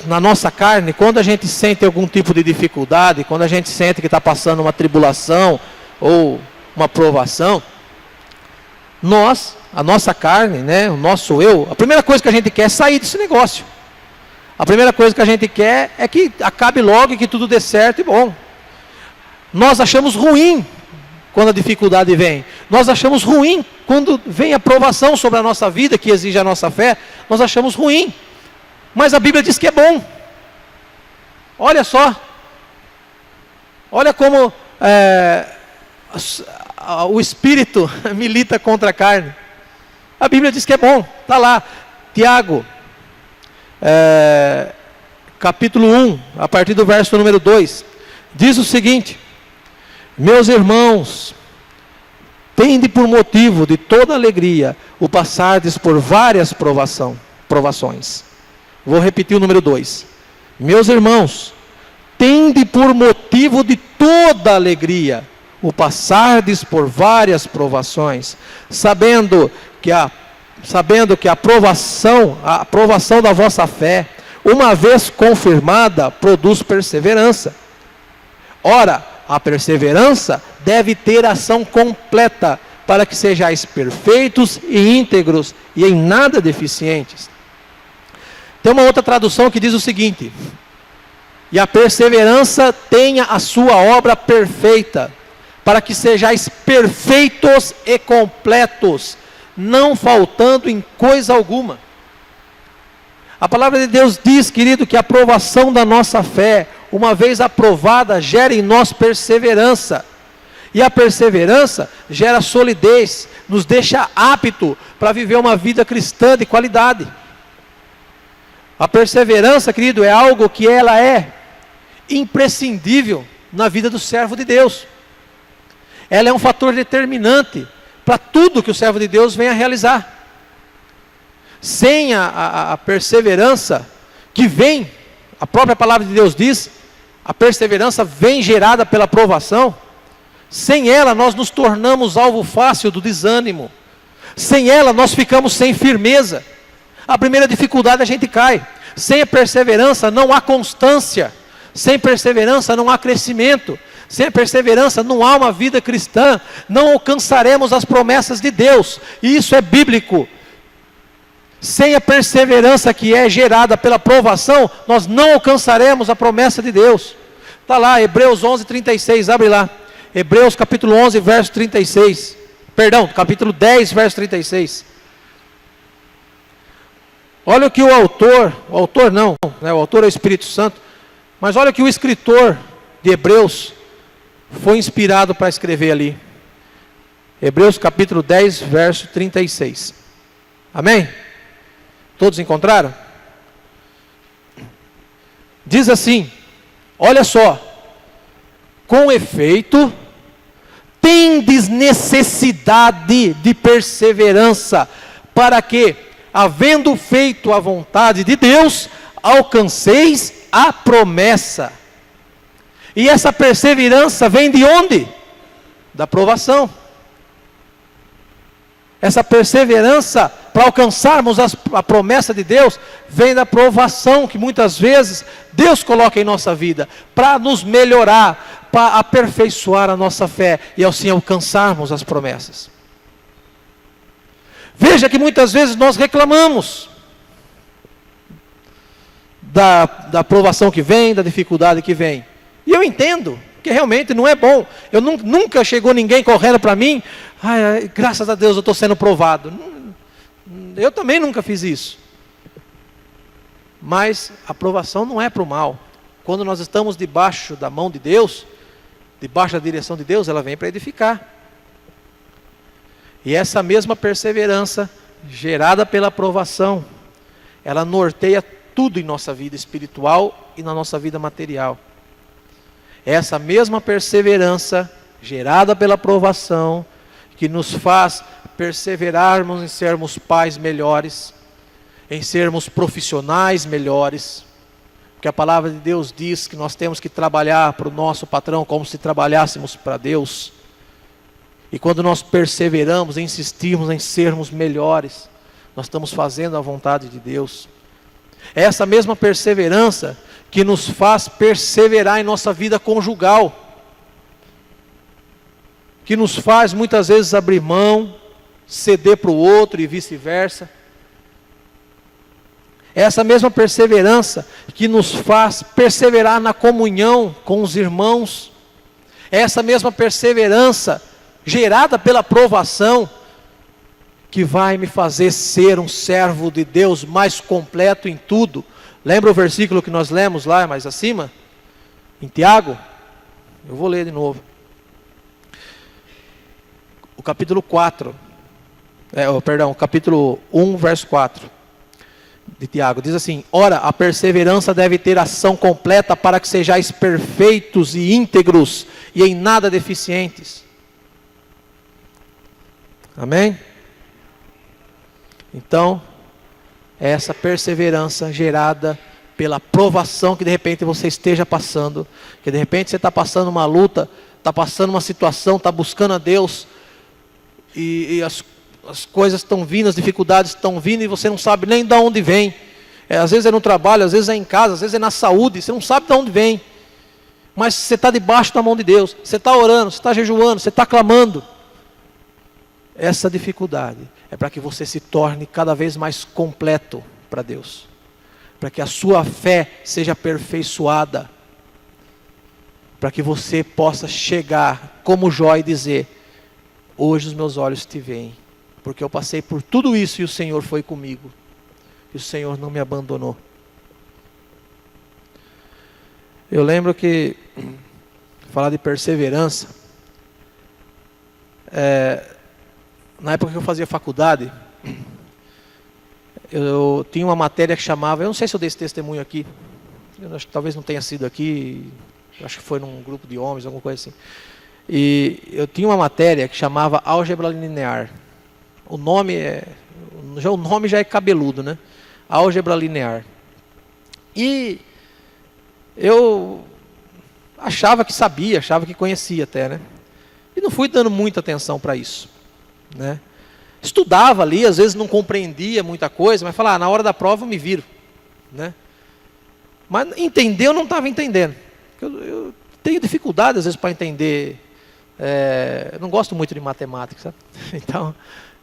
na nossa carne, quando a gente sente algum tipo de dificuldade, quando a gente sente que está passando uma tribulação ou uma provação, a nossa carne, né, o nosso eu, a primeira coisa que a gente quer é sair desse negócio. A primeira coisa que a gente quer é que acabe logo e que tudo dê certo e bom. Nós achamos ruim quando a dificuldade vem. Nós achamos ruim quando vem a provação sobre a nossa vida, que exige a nossa fé. Nós achamos ruim. Mas a Bíblia diz que é bom. Olha só. Olha como o Espírito milita contra a carne. A Bíblia diz que é bom. Está lá. Tiago, capítulo 1, a partir do verso número 2. Diz o seguinte: meus irmãos, tende por motivo de toda alegria o passardes por várias provações. Vou repetir o número 2. Meus irmãos, tende por motivo de toda alegria o passardes por várias provações, sabendo que a aprovação da vossa fé, uma vez confirmada, produz perseverança. Ora, a perseverança deve ter ação completa, para que sejais perfeitos e íntegros e em nada deficientes. Tem uma outra tradução que diz o seguinte: e a perseverança tenha a sua obra perfeita, para que sejais perfeitos e completos, não faltando em coisa alguma. A palavra de Deus diz, querido, que a aprovação da nossa fé, uma vez aprovada, gera em nós perseverança. E a perseverança gera solidez, nos deixa apto para viver uma vida cristã de qualidade. A perseverança, querido, é algo que ela é imprescindível na vida do servo de Deus. Ela é um fator determinante para tudo que o servo de Deus vem a realizar. Sem a perseverança que vem, a própria palavra de Deus diz, a perseverança vem gerada pela provação. Sem ela nós nos tornamos alvo fácil do desânimo. Sem ela nós ficamos sem firmeza. A primeira dificuldade a gente cai. Sem a perseverança não há constância. Sem perseverança não há crescimento. Sem perseverança não há uma vida cristã. Não alcançaremos as promessas de Deus. E isso é bíblico. Sem a perseverança que é gerada pela provação, nós não alcançaremos a promessa de Deus. Está lá, Hebreus 11:36, abre lá. Hebreus capítulo 11, verso 36. Perdão, capítulo 10, verso 36. Olha o que o autor é o Espírito Santo, mas olha o que o escritor de Hebreus foi inspirado para escrever ali. Hebreus capítulo 10, verso 36. Amém? Todos encontraram? Diz assim, olha só. Com efeito, tendes necessidade de perseverança, para que, havendo feito a vontade de Deus, alcanceis a promessa. E essa perseverança vem de onde? Da provação. Essa perseverança para alcançarmos a promessa de Deus vem da provação que muitas vezes Deus coloca em nossa vida para nos melhorar, para aperfeiçoar a nossa fé e assim alcançarmos as promessas. Veja que muitas vezes nós reclamamos da provação que vem, da dificuldade que vem. E eu entendo que realmente não é bom. Nunca chegou ninguém correndo para mim, graças a Deus eu estou sendo provado. Eu também nunca fiz isso. Mas a provação não é para o mal. Quando nós estamos debaixo da mão de Deus, debaixo da direção de Deus, ela vem para edificar. E essa mesma perseverança, gerada pela provação, ela norteia tudo em nossa vida espiritual e na nossa vida material. Essa mesma perseverança, gerada pela provação, que nos faz perseverarmos em sermos pais melhores, em sermos profissionais melhores, porque a palavra de Deus diz que nós temos que trabalhar para o nosso patrão como se trabalhássemos para Deus. E quando nós perseveramos e insistimos em sermos melhores, nós estamos fazendo a vontade de Deus. É essa mesma perseverança que nos faz perseverar em nossa vida conjugal, que nos faz muitas vezes abrir mão, ceder para o outro e vice-versa. É essa mesma perseverança que nos faz perseverar na comunhão com os irmãos. É essa mesma perseverança gerada pela provação que vai me fazer ser um servo de Deus mais completo em tudo. Lembra o versículo que nós lemos lá mais acima? Em Tiago? Eu vou ler de novo. O capítulo 4. O capítulo 1, verso 4. De Tiago. Diz assim: ora, a perseverança deve ter ação completa para que sejais perfeitos e íntegros e em nada deficientes. Amém? Então, é essa perseverança gerada pela provação que de repente você esteja passando, que de repente você está passando uma luta, está passando uma situação, está buscando a Deus, e as coisas estão vindo, as dificuldades estão vindo, e você não sabe nem de onde vem. Às vezes é no trabalho, às vezes é em casa, às vezes é na saúde, você não sabe de onde vem. Mas você está debaixo da mão de Deus, você está orando, você está jejuando, você está clamando. Essa dificuldade é para que você se torne cada vez mais completo para Deus, para que a sua fé seja aperfeiçoada, para que você possa chegar como Jó e dizer: hoje os meus olhos te veem, porque eu passei por tudo isso e o Senhor foi comigo, e o Senhor não me abandonou. Eu lembro que falar de perseverança Na época que eu fazia faculdade, eu tinha uma matéria que chamava, eu não sei se eu dei esse testemunho aqui, eu acho que talvez não tenha sido aqui, eu acho que foi num grupo de homens, alguma coisa assim. E eu tinha uma matéria que chamava álgebra linear. O nome já é cabeludo, né? Álgebra linear. E eu achava que sabia, achava que conhecia até, né? E não fui dando muita atenção para isso, né? Estudava ali, às vezes não compreendia muita coisa, mas falava, na hora da prova eu me viro, né? Mas entender eu não estava entendendo. Eu tenho dificuldade às vezes para entender. Eu não gosto muito de matemática, sabe? Então,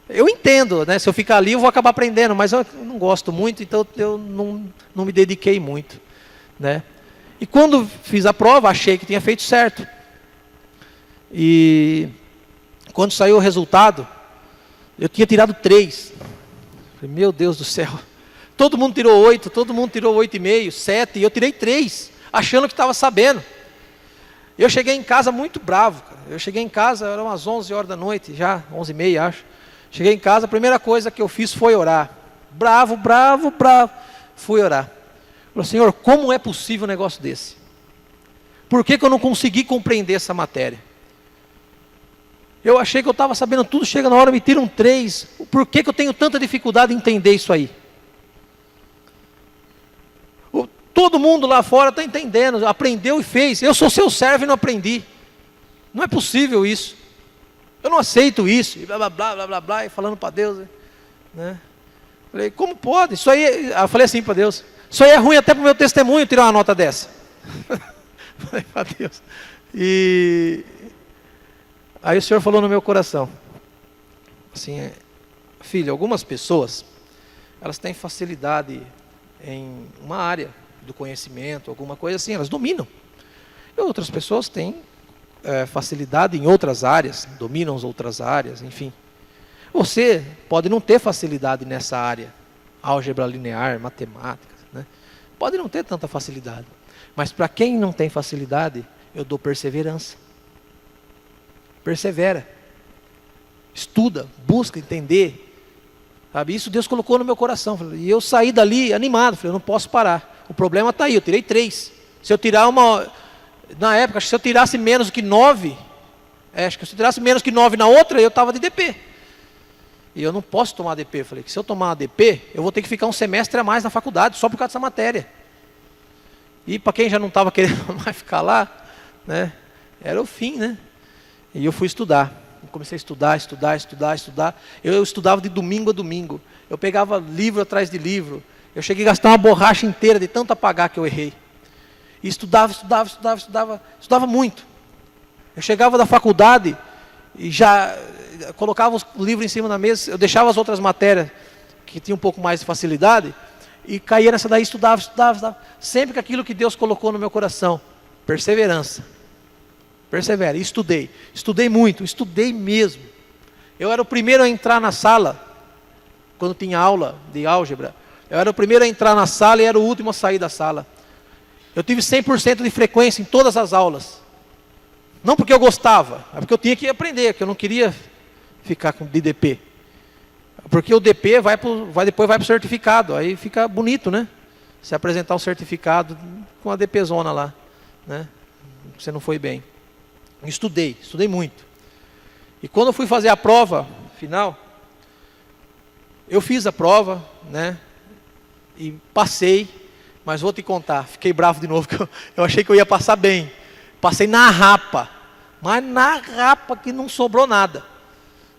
eu entendo, né? Se eu ficar ali eu vou acabar aprendendo, mas eu não gosto muito, então eu não me dediquei muito, né? E quando fiz a prova, achei que tinha feito certo. E quando saiu o resultado, eu tinha tirado 3. Falei, meu Deus do céu. Todo mundo tirou 8, todo mundo tirou 8,5, 7, e eu tirei 3, achando que estava sabendo. Eu cheguei em casa muito bravo, cara. Eu cheguei em casa, eram umas 11 horas da noite, já, 11h30, acho. Cheguei em casa, a primeira coisa que eu fiz foi orar. Bravo. Fui orar. Falei, Senhor, como é possível um negócio desse? Por que eu não consegui compreender essa matéria? Eu achei que eu estava sabendo tudo, chega na hora, me tiram 3. Por que eu tenho tanta dificuldade em entender isso aí? Todo mundo lá fora está entendendo, aprendeu e fez. Eu sou seu servo e não aprendi. Não é possível isso. Eu não aceito isso. E blá blá, e falando para Deus, né? Falei, como pode? Isso aí, eu falei assim para Deus, isso aí é ruim até para o meu testemunho tirar uma nota dessa. Falei para Deus. E aí o Senhor falou no meu coração, assim, filho, algumas pessoas, elas têm facilidade em uma área do conhecimento, alguma coisa assim, elas dominam. E outras pessoas têm facilidade em outras áreas, dominam as outras áreas, enfim. Você pode não ter facilidade nessa área, álgebra linear, matemática, né? Pode não ter tanta facilidade. Mas para quem não tem facilidade, eu dou perseverança. Persevera. Estuda, busca entender. Sabe? Isso Deus colocou no meu coração. E eu saí dali animado. Falei, eu não posso parar. O problema está aí, eu tirei 3. Se eu tirar na época, se eu tirasse menos que 9, acho que se eu tirasse menos que 9 na outra, eu estava de DP. E eu não posso tomar DP. Falei que se eu tomar DP, eu vou ter que ficar um semestre a mais na faculdade, só por causa dessa matéria. E para quem já não estava querendo mais ficar lá, né, era o fim, né? E eu fui estudar. Eu comecei a estudar. Eu estudava de domingo a domingo. Eu pegava livro atrás de livro. Eu cheguei a gastar uma borracha inteira de tanto apagar que eu errei. E estudava muito. Eu chegava da faculdade e já colocava os livros em cima da mesa, eu deixava as outras matérias que tinham um pouco mais de facilidade e caía nessa daí, estudava. Sempre com aquilo que Deus colocou no meu coração. Perseverança. Persevere. Estudei muito, estudei mesmo. Eu era o primeiro a entrar na sala, quando tinha aula de álgebra. Eu era o primeiro a entrar na sala e era o último a sair da sala. Eu tive 100% de frequência em todas as aulas. Não porque eu gostava, é porque eu tinha que aprender, que eu não queria ficar com DP. Porque o DP depois vai para o certificado, aí fica bonito, né? Se apresentar um certificado com a DPzona lá, né? Você não foi bem. Estudei muito. E quando eu fui fazer a prova final, eu fiz a prova, né? E passei, mas vou te contar, fiquei bravo de novo, porque eu achei que eu ia passar bem. Passei na rapa, mas na rapa que não sobrou nada.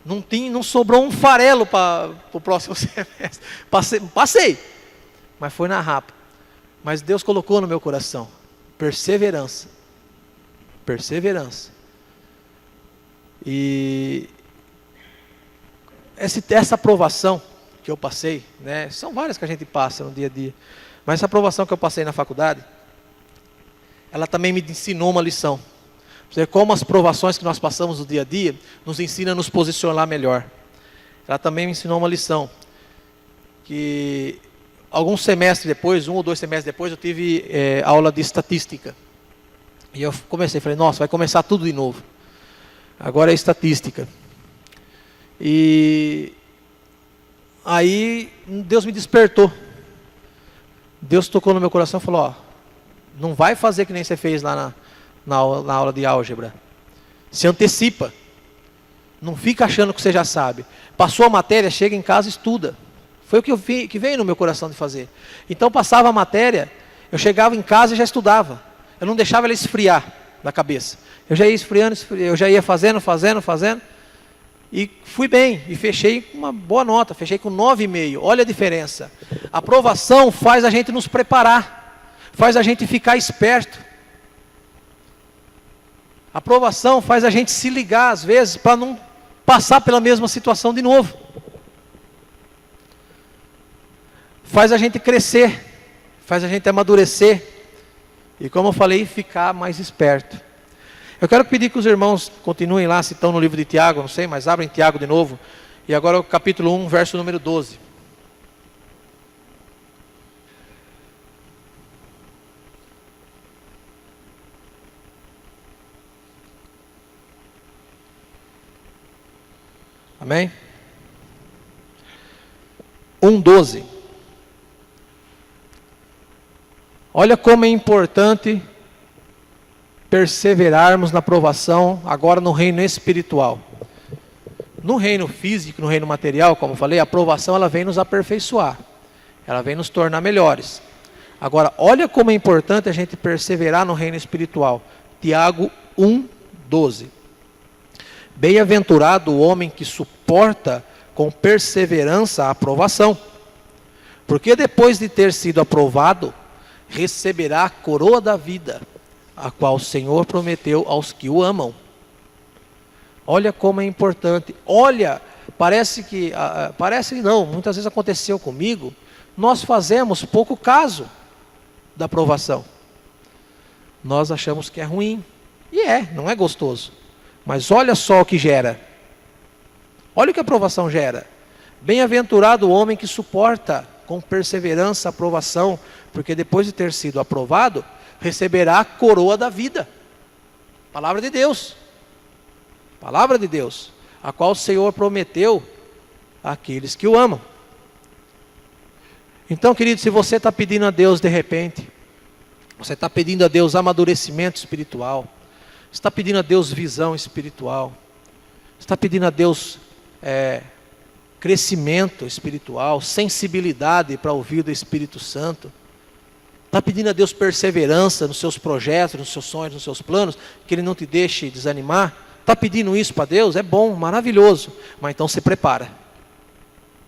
Não sobrou um farelo para o próximo semestre. Passei, mas foi na rapa. Mas Deus colocou no meu coração perseverança. E essa aprovação que eu passei, né, são várias que a gente passa no dia a dia, mas essa aprovação que eu passei na faculdade, ela também me ensinou uma lição. Como as provações que nós passamos no dia a dia nos ensina a nos posicionar melhor. Ela também me ensinou uma lição, que alguns semestres depois, 1 ou 2 semestres depois, eu tive aula de estatística. E eu falei, nossa, vai começar tudo de novo. Agora é estatística. E aí Deus me despertou. Deus tocou no meu coração e falou, ó, não vai fazer que nem você fez lá na aula de álgebra. Se antecipa. Não fica achando que você já sabe. Passou a matéria, chega em casa e estuda. Foi o que veio no meu coração de fazer. Então passava a matéria, eu chegava em casa e já estudava. Eu não deixava ela esfriar na cabeça. Eu já ia esfriando, eu já ia fazendo. E fui bem, e fechei com uma boa nota, fechei com 9,5. Olha a diferença. A aprovação faz a gente nos preparar, faz a gente ficar esperto. A aprovação faz a gente se ligar às vezes para não passar pela mesma situação de novo. Faz a gente crescer, faz a gente amadurecer. E como eu falei, ficar mais esperto. Eu quero pedir que os irmãos continuem lá, se estão no livro de Tiago, não sei, mas abrem Tiago de novo. E agora o capítulo 1, verso número 12. Amém? 1:12. Olha como é importante perseverarmos na provação agora no reino espiritual. No reino físico, no reino material, como eu falei, a provação ela vem nos aperfeiçoar. Ela vem nos tornar melhores. Agora, olha como é importante a gente perseverar no reino espiritual. Tiago 1:12. Bem-aventurado o homem que suporta com perseverança a aprovação, porque depois de ter sido aprovado, receberá a coroa da vida, a qual o Senhor prometeu aos que o amam. Olha como é importante. Olha, parece que não, muitas vezes aconteceu comigo, nós fazemos pouco caso da aprovação. Nós achamos que é ruim, e não é gostoso. Mas olha só o que gera. Olha o que a aprovação gera. Bem-aventurado o homem que suporta com perseverança a aprovação, porque depois de ter sido aprovado, receberá a coroa da vida. Palavra de Deus. Palavra de Deus, a qual o Senhor prometeu àqueles que o amam. Então, querido, se você está pedindo a Deus de repente, você está pedindo a Deus amadurecimento espiritual, você está pedindo a Deus visão espiritual, você está pedindo a Deus crescimento espiritual, sensibilidade para ouvir do Espírito Santo, está pedindo a Deus perseverança nos seus projetos, nos seus sonhos, nos seus planos, que Ele não te deixe desanimar, está pedindo isso para Deus, é bom, maravilhoso, mas então se prepara.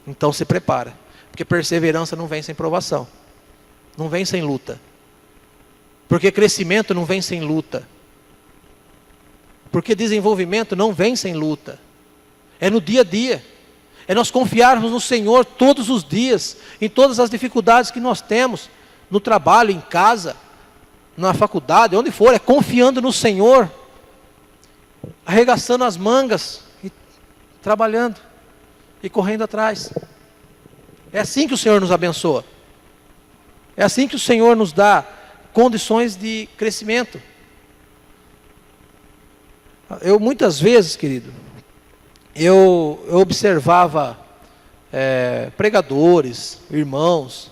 Então se prepara, porque perseverança não vem sem provação, não vem sem luta, porque crescimento não vem sem luta, porque desenvolvimento não vem sem luta, é no dia a dia, é nós confiarmos no Senhor todos os dias, em todas as dificuldades que nós temos, no trabalho, em casa, na faculdade, onde for, é confiando no Senhor, arregaçando as mangas, e trabalhando, e correndo atrás. É assim que o Senhor nos abençoa, é assim que o Senhor nos dá condições de crescimento. Eu muitas vezes, querido, eu observava pregadores, irmãos,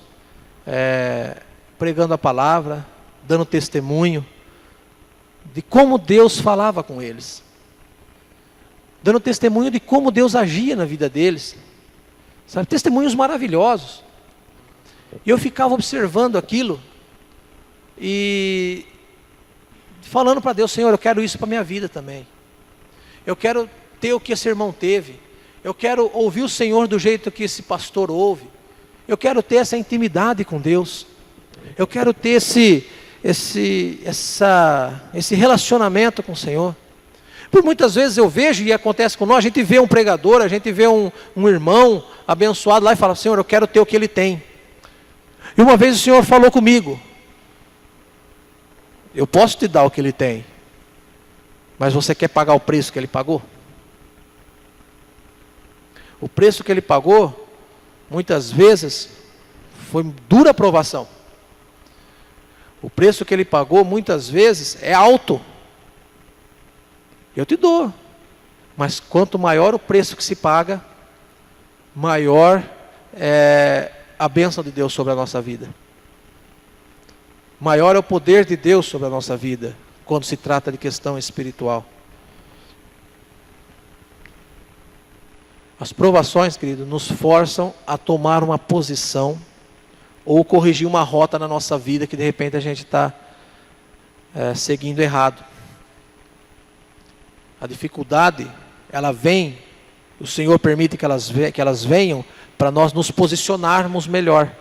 pregando a palavra, dando testemunho de como Deus falava com eles, dando testemunho de como Deus agia na vida deles, sabe, testemunhos maravilhosos. E eu ficava observando aquilo e falando para Deus: Senhor, eu quero isso para minha vida também. Eu quero ter o que esse irmão teve. Eu quero ouvir o Senhor do jeito que esse pastor ouve. Eu quero ter essa intimidade com Deus. Eu quero ter esse relacionamento com o Senhor. Por muitas vezes eu vejo, e acontece com nós, a gente vê um pregador, a gente vê um irmão abençoado lá e fala: Senhor, eu quero ter o que ele tem. E uma vez o Senhor falou comigo: eu posso te dar o que ele tem, mas você quer pagar o preço que ele pagou? O preço que ele pagou, muitas vezes, foi dura provação. O preço que ele pagou, muitas vezes, é alto. Eu te dou, Mas quanto maior o preço que se paga, maior é a bênção de Deus sobre a nossa vida. Maior é o poder de Deus sobre a nossa vida, quando se trata de questão espiritual. As provações, querido, nos forçam a tomar uma posição ou corrigir uma rota na nossa vida que de repente a gente está seguindo errado. A dificuldade, ela vem, o Senhor permite que elas venham para nós nos posicionarmos melhor,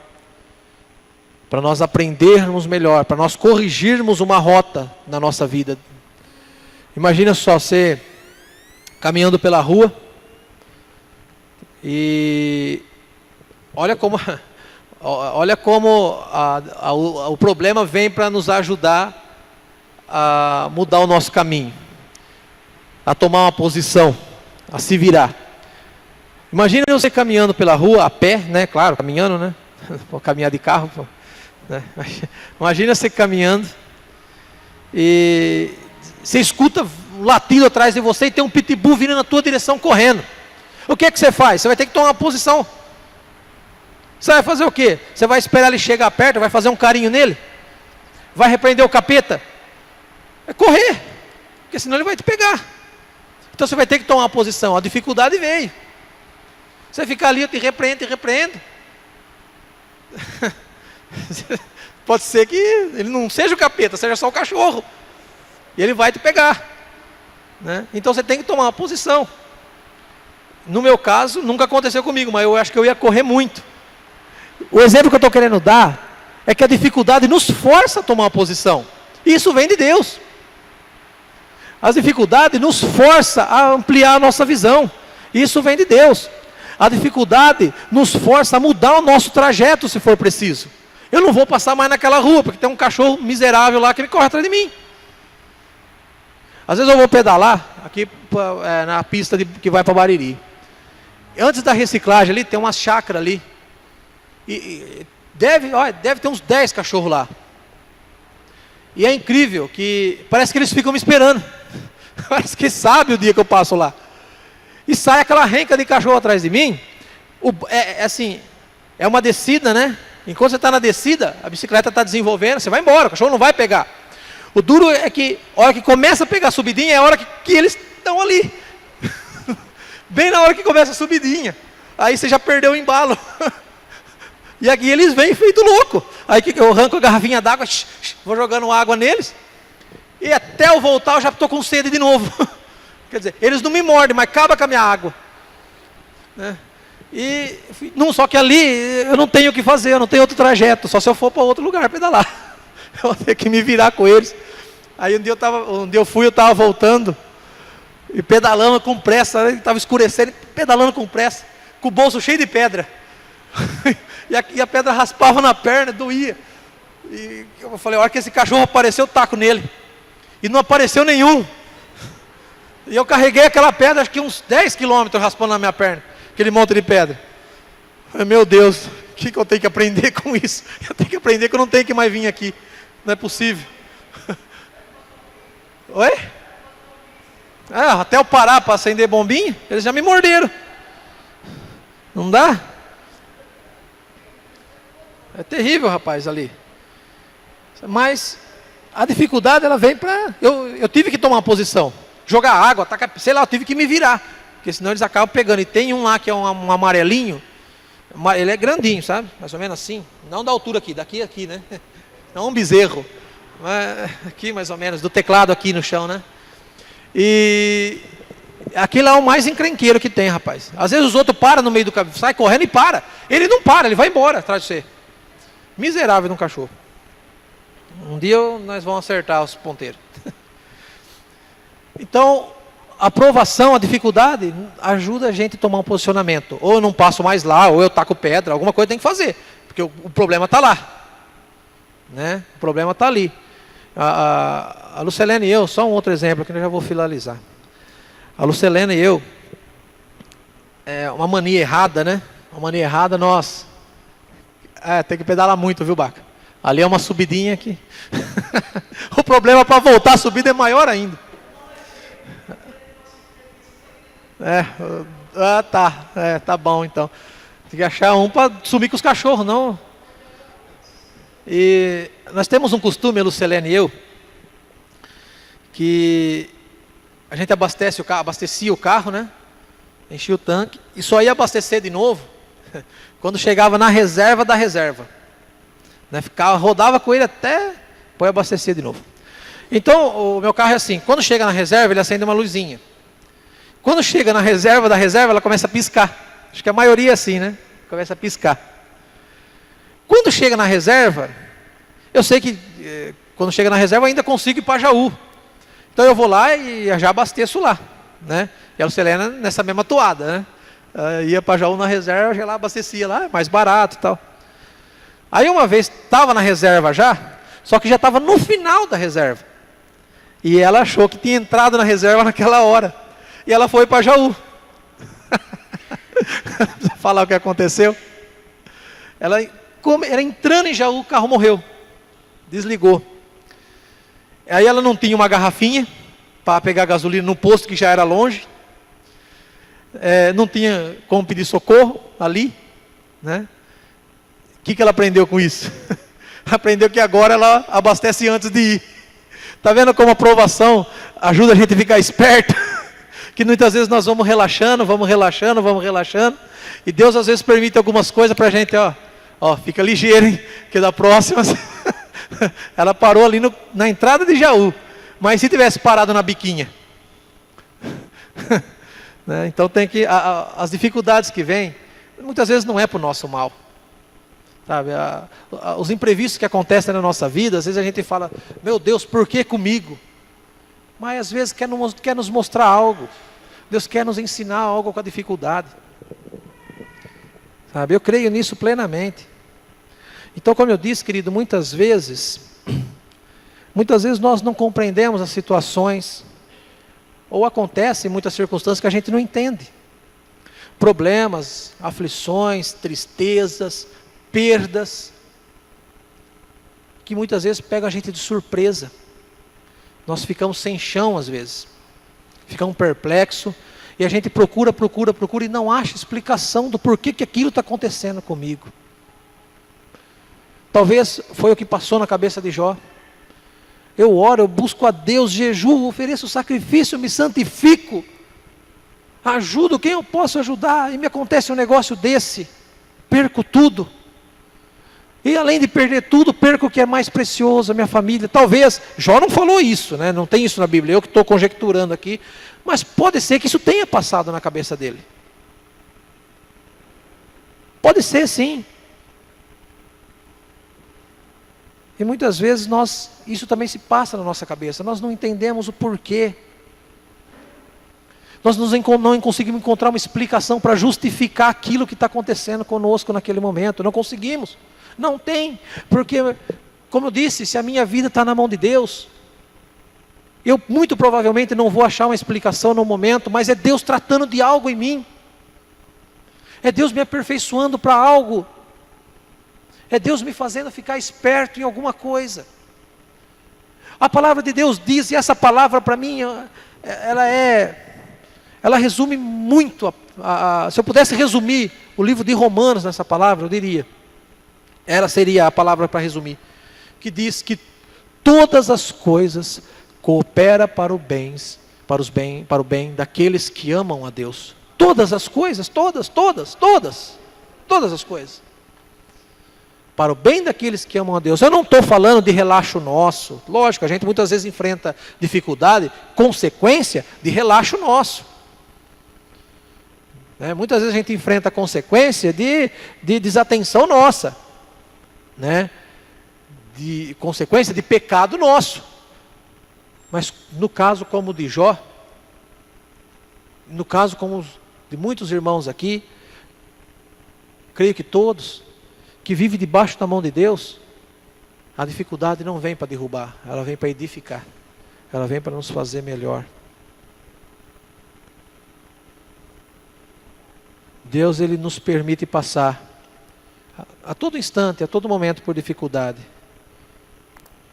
para nós aprendermos melhor, para nós corrigirmos uma rota na nossa vida. Imagina só, você caminhando pela rua e olha como o problema vem para nos ajudar a mudar o nosso caminho, a tomar uma posição, a se virar. Imagina você caminhando pela rua, a pé, né? Claro, caminhando, né? Vou caminhar de carro, né? Imagina você caminhando e você escuta um latido atrás de você e tem um pitbull vindo na tua direção correndo. O que é que você faz? Você vai ter que tomar uma posição. Você vai fazer o quê? Você vai esperar ele chegar perto, vai fazer um carinho nele? Vai repreender o capeta? É correr, porque senão ele vai te pegar. Então você vai ter que tomar uma posição. A dificuldade veio. Você fica ali, eu te repreendo. Pode ser que ele não seja o capeta, seja só o cachorro. E ele vai te pegar, né? Então você tem que tomar uma posição. No meu caso, nunca aconteceu comigo, mas eu acho que eu ia correr muito. O exemplo que eu estou querendo dar é que a dificuldade nos força a tomar uma posição. E isso vem de Deus. As dificuldades nos forçam a ampliar a nossa visão. E isso vem de Deus. A dificuldade nos força a mudar o nosso trajeto, se for preciso. Eu não vou passar mais naquela rua, porque tem um cachorro miserável lá que me corre atrás de mim. Às vezes eu vou pedalar aqui na pista que vai para Bariri. Antes da reciclagem ali, tem uma chácara ali. E deve ter uns 10 cachorros lá. E é incrível que parece que eles ficam me esperando. Parece que sabe o dia que eu passo lá. E sai aquela renca de cachorro atrás de mim. É uma descida, né? Enquanto você está na descida, a bicicleta está desenvolvendo, você vai embora, o cachorro não vai pegar. O duro é que a hora que começa a pegar a subidinha, é a hora que eles estão ali. Bem na hora que começa a subidinha. Aí você já perdeu o embalo. E aqui eles vêm feito louco. Aí eu arranco a garrafinha d'água, vou jogando água neles. E até eu voltar eu já estou com sede de novo. Quer dizer, eles não me mordem, mas acaba com a minha água, né? Só que ali eu não tenho o que fazer, eu não tenho outro trajeto, só se eu for para outro lugar pedalar. Eu vou ter que me virar com eles. Aí um dia eu estava voltando e pedalando com pressa, estava escurecendo, pedalando com pressa, com o bolso cheio de pedra. E a pedra raspava na perna, doía. E eu falei, a hora que esse cachorro apareceu, eu taco nele. E não apareceu nenhum. E eu carreguei aquela pedra, acho que uns 10 quilômetros raspando na minha perna. Aquele monte de pedra. Meu Deus, o que eu tenho que aprender com isso? Eu tenho que aprender que eu não tenho que mais vir aqui. Não é possível. Oi? Até eu parar para acender bombinha, eles já me morderam. Não dá? É terrível, rapaz, ali. Mas a dificuldade, ela vem para... Eu tive que tomar uma posição. Jogar água, tacar, sei lá, eu tive que me virar. Porque senão eles acabam pegando. E tem um lá que é um amarelinho. Ele é grandinho, sabe? Mais ou menos assim. Não da altura aqui, daqui a aqui, né? Não um bezerro. Mas aqui mais ou menos, do teclado aqui no chão, né? E aquilo é o mais encrenqueiro que tem, rapaz. Às vezes os outros param no meio do caminho, sai correndo e para. Ele não para, ele vai embora atrás de você. Miserável de um cachorro. Um dia nós vamos acertar os ponteiros. Então, a provação, a dificuldade, ajuda a gente a tomar um posicionamento. Ou eu não passo mais lá, ou eu taco pedra, alguma coisa tem que fazer. Porque o problema está lá, né? O problema está ali. A Lucilene e eu, só um outro exemplo, que eu já vou finalizar. A Lucilene e eu, uma mania errada, né? Uma mania errada, nós... tem que pedalar muito, viu, Baca? Ali é uma subidinha aqui. O problema para voltar a subida é maior ainda. Tá bom então. Tem que achar um para sumir com os cachorros, não. E nós temos um costume, a Lucilene e eu, que a gente abastecia o carro, né? Enchia o tanque e só ia abastecer de novo quando chegava na reserva da reserva, né? Rodava com ele até depois abastecer de novo. Então o meu carro é assim, quando chega na reserva ele acende uma luzinha. Quando chega na reserva da reserva ela começa a piscar. Acho que a maioria é assim, né? Começa a piscar. Quando chega na reserva, eu sei que quando chega na reserva eu ainda consigo ir para Jaú. Então eu vou lá e já abasteço lá, né? E a Lucilena nessa mesma toada, né? Ia para Jaú na reserva, já lá abastecia lá, mais barato e tal. Aí uma vez estava na reserva já, só que já estava no final da reserva. E ela achou que tinha entrado na reserva naquela hora. E ela foi para Jaú. Vou falar o que aconteceu. Ela entrando em Jaú, o carro morreu. Desligou. Aí ela não tinha uma garrafinha para pegar gasolina no posto, que já era longe. Não tinha como pedir socorro ali, né? O que ela aprendeu com isso? Aprendeu que agora ela abastece antes de ir. Está vendo como a provação ajuda a gente a ficar esperto? Que muitas vezes nós vamos relaxando, e Deus às vezes permite algumas coisas para a gente, fica ligeiro, hein? Que da próxima... Ela parou ali na entrada de Jaú, mas se tivesse parado na biquinha, né? Então tem que, as dificuldades que vêm, muitas vezes não é para o nosso mal, sabe? Os imprevistos que acontecem na nossa vida, às vezes a gente fala, meu Deus, por que comigo? Mas às vezes quer nos mostrar algo, Deus quer nos ensinar algo com a dificuldade, sabe? Eu creio nisso plenamente. Então, como eu disse, querido, muitas vezes nós não compreendemos as situações, ou acontecem muitas circunstâncias que a gente não entende. Problemas, aflições, tristezas, perdas, que muitas vezes pegam a gente de surpresa. Nós ficamos sem chão às vezes, ficamos perplexos, e a gente procura e não acha explicação do porquê que aquilo está acontecendo comigo. Talvez foi o que passou na cabeça de Jó. Eu oro, eu busco a Deus, jejuo, ofereço sacrifício, me santifico, ajudo quem eu posso ajudar, e me acontece um negócio desse, perco tudo. E além de perder tudo, perco o que é mais precioso, a minha família. Talvez, Jó não falou isso, né? Não tem isso na Bíblia, eu que estou conjecturando aqui, mas pode ser que isso tenha passado na cabeça dele. Pode ser sim. E muitas vezes isso também se passa na nossa cabeça, nós não entendemos o porquê. Nós não conseguimos encontrar uma explicação para justificar aquilo que está acontecendo conosco naquele momento, não conseguimos, não tem, porque, como eu disse, se a minha vida está na mão de Deus, eu muito provavelmente não vou achar uma explicação no momento, mas é Deus tratando de algo em mim, é Deus me aperfeiçoando para algo, é Deus me fazendo ficar esperto em alguma coisa. A palavra de Deus diz, e essa palavra para mim, ela resume muito, se eu pudesse resumir o livro de Romanos nessa palavra, eu diria, ela seria a palavra para resumir, que diz que todas as coisas cooperam para o bem daqueles que amam a Deus. Todas as coisas, todas as coisas. Para o bem daqueles que amam a Deus. Eu não estou falando de relaxo nosso. Lógico, a gente muitas vezes enfrenta dificuldade, consequência de relaxo nosso. Né? Muitas vezes a gente enfrenta a consequência de desatenção nossa. Né? De consequência de pecado nosso. Mas no caso como o de Jó, no caso como de muitos irmãos aqui, creio que todos que vivem debaixo da mão de Deus, a dificuldade não vem para derrubar, ela vem para edificar, ela vem para nos fazer melhor. Deus, Ele nos permite passar a todo instante, a todo momento por dificuldade,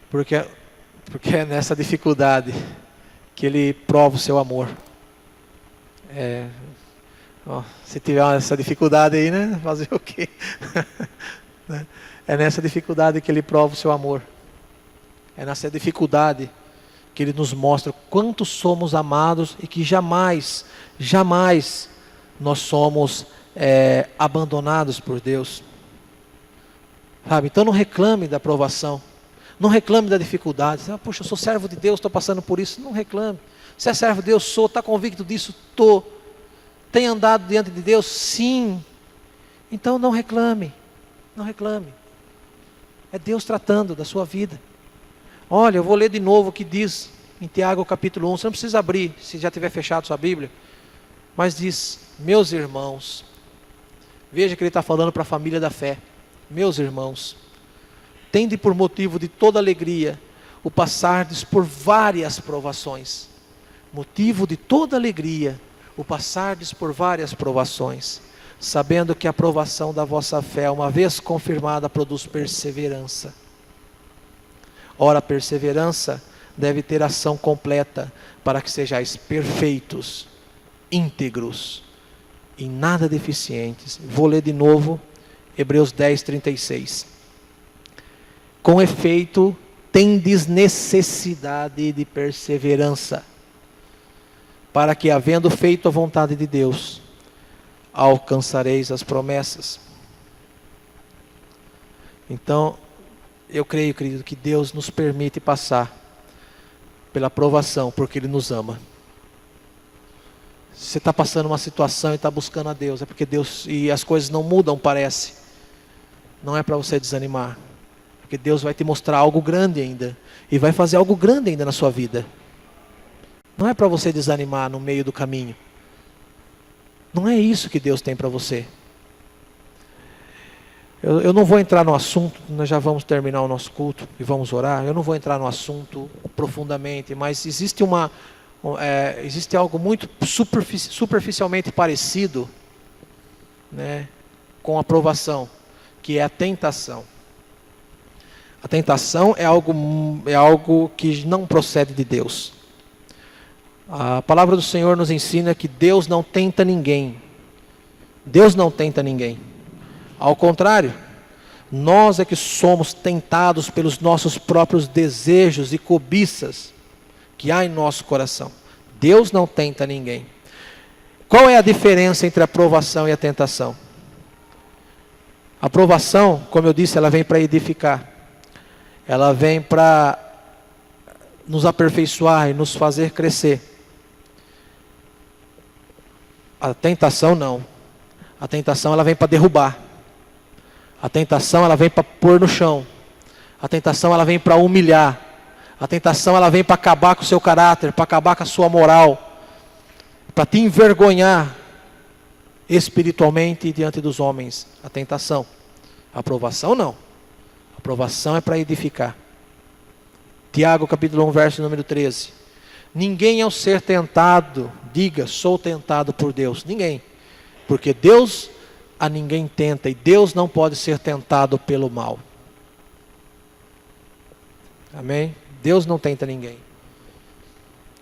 porque é nessa dificuldade que Ele prova o seu amor, Se tiver essa dificuldade aí, né? Fazer o quê? É nessa dificuldade que Ele prova o seu amor. É nessa dificuldade que Ele nos mostra quanto somos amados e que jamais, jamais nós somos abandonados por Deus. Sabe? Então não reclame da provação. Não reclame da dificuldade. Puxa, eu sou servo de Deus, estou passando por isso. Não reclame. Se é servo de Deus, sou. Está convicto disso? Estou. Tem andado diante de Deus? Sim. Então não reclame. Não reclame. É Deus tratando da sua vida. Olha, eu vou ler de novo o que diz em Tiago capítulo 1. Você não precisa abrir, se já tiver fechado sua Bíblia. Mas diz, meus irmãos. Veja que ele está falando para a família da fé. Meus irmãos, tende por motivo de toda alegria o passardes por várias provações. Motivo de toda alegria o passardes por várias provações, sabendo que a provação da vossa fé, uma vez confirmada, produz perseverança. Ora, a perseverança deve ter ação completa, para que sejais perfeitos, íntegros, e nada deficientes. Vou ler de novo, Hebreus 10, 36. Com efeito, tendes necessidade de perseverança, para que, havendo feito a vontade de Deus, alcançareis as promessas. Então, eu creio, querido, que Deus nos permite passar pela provação, porque Ele nos ama. Se você está passando uma situação e está buscando a Deus, é porque Deus, e as coisas não mudam, parece. Não é para você desanimar, porque Deus vai te mostrar algo grande ainda, e vai fazer algo grande ainda na sua vida. Não é para você desanimar no meio do caminho. Não é isso que Deus tem para você. Eu não vou entrar no assunto, nós já vamos terminar o nosso culto e vamos orar. Eu não vou entrar no assunto profundamente, mas existe algo muito superficialmente parecido, né, com a provação, que é a tentação. A tentação é algo que não procede de Deus. A palavra do Senhor nos ensina que Deus não tenta ninguém. Deus não tenta ninguém. Ao contrário, nós é que somos tentados pelos nossos próprios desejos e cobiças que há em nosso coração. Deus não tenta ninguém. Qual é a diferença entre a provação e a tentação? A provação, como eu disse, ela vem para edificar. Ela vem para nos aperfeiçoar e nos fazer crescer. A tentação não. A tentação ela vem para derrubar. A tentação ela vem para pôr no chão. A tentação ela vem para humilhar. A tentação ela vem para acabar com o seu caráter, para acabar com a sua moral, para te envergonhar espiritualmente diante dos homens. A tentação. A aprovação não. A aprovação é para edificar. Tiago capítulo 1, verso número 13. Ninguém ao ser tentado, diga, sou tentado por Deus. Ninguém. Porque Deus a ninguém tenta e Deus não pode ser tentado pelo mal. Amém? Deus não tenta ninguém.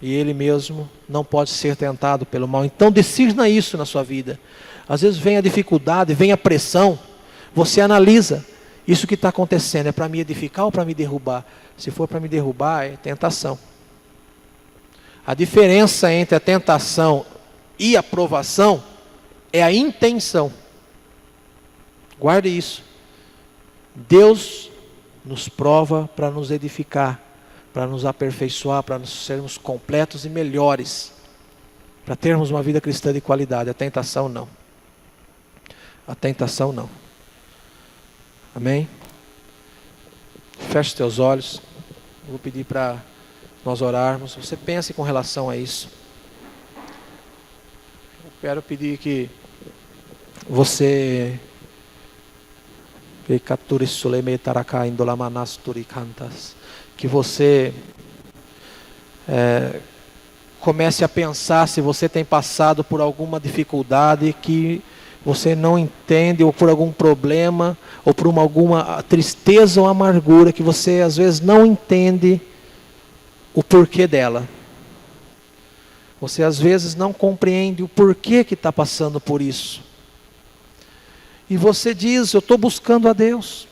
E Ele mesmo não pode ser tentado pelo mal. Então discerna isso na sua vida. Às vezes vem a dificuldade, vem a pressão. Você analisa. Isso que está acontecendo é para me edificar ou para me derrubar? Se for para me derrubar, é tentação. A diferença entre a tentação e a provação é a intenção. Guarde isso. Deus nos prova para nos edificar, para nos aperfeiçoar, para nos sermos completos e melhores, para termos uma vida cristã de qualidade. A tentação não. A tentação não. Amém? Feche os teus olhos. Eu vou pedir para nós orarmos. Você pense com relação a isso. Eu quero pedir que você que você comece a pensar se você tem passado por alguma dificuldade que você não entende, ou por algum problema, ou por alguma tristeza ou amargura que você às vezes não entende o porquê dela. Você às vezes não compreende o porquê que está passando por isso. E você diz, eu estou buscando a Deus.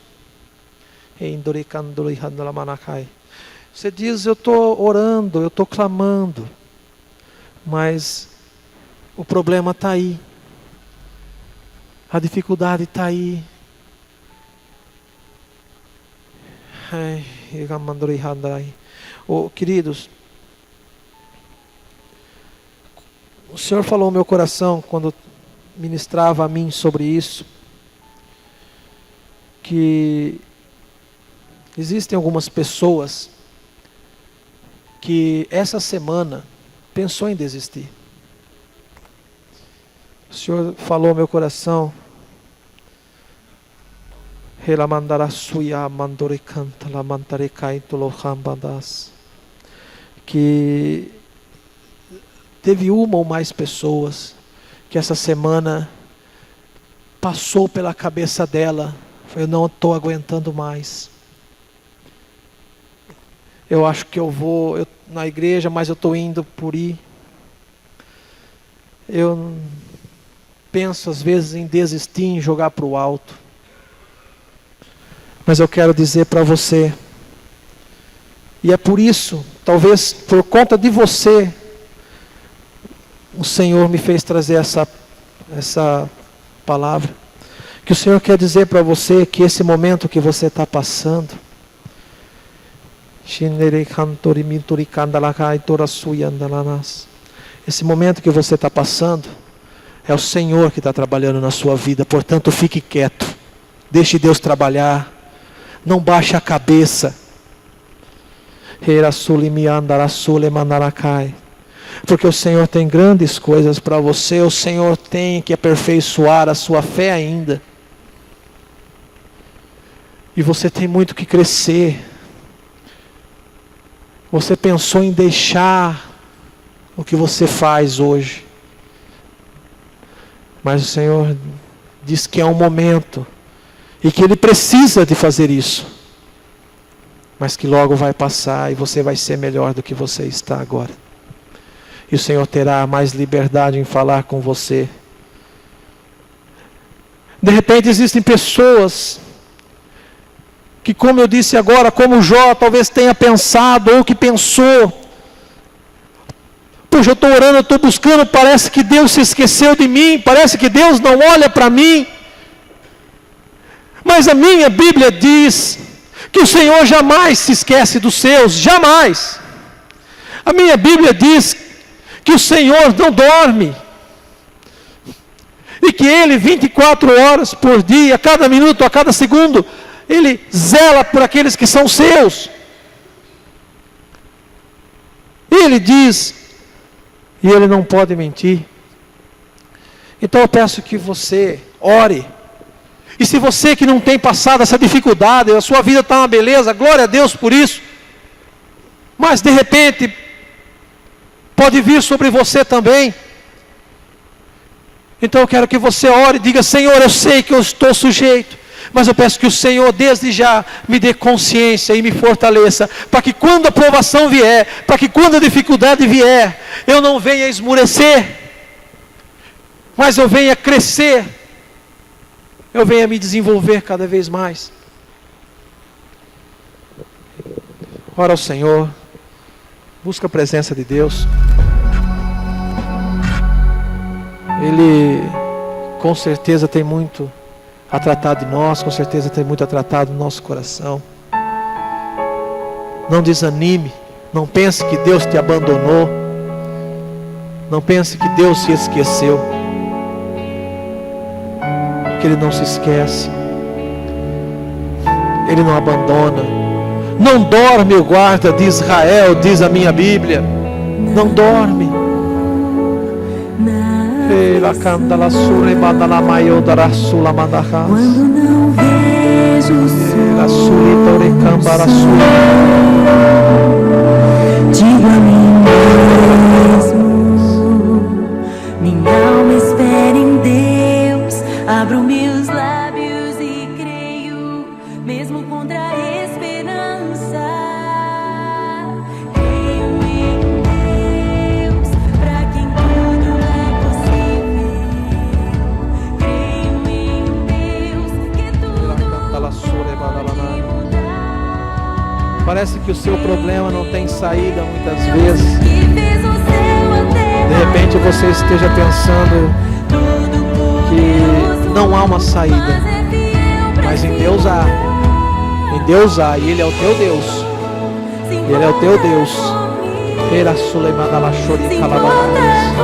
Você diz, eu estou orando, eu estou clamando. Mas o problema está aí. A dificuldade está aí. Queridos, o Senhor falou ao meu coração quando ministrava a mim sobre isso, que existem algumas pessoas que essa semana pensou em desistir. O Senhor falou ao meu coração, que teve uma ou mais pessoas que essa semana passou pela cabeça dela, eu não estou aguentando mais. Eu acho que eu vou na igreja, mas eu estou indo por ir. Eu penso às vezes em desistir, em jogar para o alto. Mas eu quero dizer para você, e é por isso, talvez por conta de você, o Senhor me fez trazer essa palavra, que o Senhor quer dizer para você que esse momento que você está passando, esse momento que você está passando, é o Senhor que está trabalhando na sua vida, portanto fique quieto, deixe Deus trabalhar, não baixe a cabeça, porque o Senhor tem grandes coisas para você, o Senhor tem que aperfeiçoar a sua fé ainda, e você tem muito que crescer. Você pensou em deixar o que você faz hoje, mas o Senhor diz que é um momento e que Ele precisa de fazer isso, mas que logo vai passar e você vai ser melhor do que você está agora. E o Senhor terá mais liberdade em falar com você. De repente existem pessoas que, como eu disse agora, como Jó talvez tenha pensado ou que pensou, poxa, eu estou orando, eu estou buscando, parece que Deus se esqueceu de mim, parece que Deus não olha para mim. Mas a minha Bíblia diz que o Senhor jamais se esquece dos seus, jamais. A minha Bíblia diz que o Senhor não dorme, e que Ele 24 horas por dia, a cada minuto, a cada segundo, Ele zela por aqueles que são seus. Ele diz, e Ele não pode mentir. Então eu peço que você ore. E se você que não tem passado essa dificuldade, a sua vida está uma beleza, glória a Deus por isso. Mas de repente, pode vir sobre você também. Então eu quero que você ore e diga, Senhor, eu sei que eu estou sujeito, mas eu peço que o Senhor desde já me dê consciência e me fortaleça, para que quando a provação vier, para que quando a dificuldade vier, eu não venha esmurecer, mas eu venha crescer, eu venha me desenvolver cada vez mais. Ora ao Senhor, busca a presença de Deus. Ele com certeza tem muito a tratar de nós, com certeza tem muito a tratar do nosso coração. Não desanime, não pense que Deus te abandonou, não pense que Deus se esqueceu, que Ele não se esquece, Ele não abandona. Não dorme o guarda de Israel, diz a minha Bíblia, não dorme. Quando não vejo o sol, digo a mim mesmo, minha alma espera em Deus, abro meus lábios e creio, mesmo contra a esperança, creio em Deus, pra Parece que o seu problema não tem saída muitas vezes. De repente você esteja pensando que não há uma saída, mas em Deus há. Em Deus há, e Ele é o teu Deus. Ele é o teu Deus. Era Suleimana Lachori Calabaras.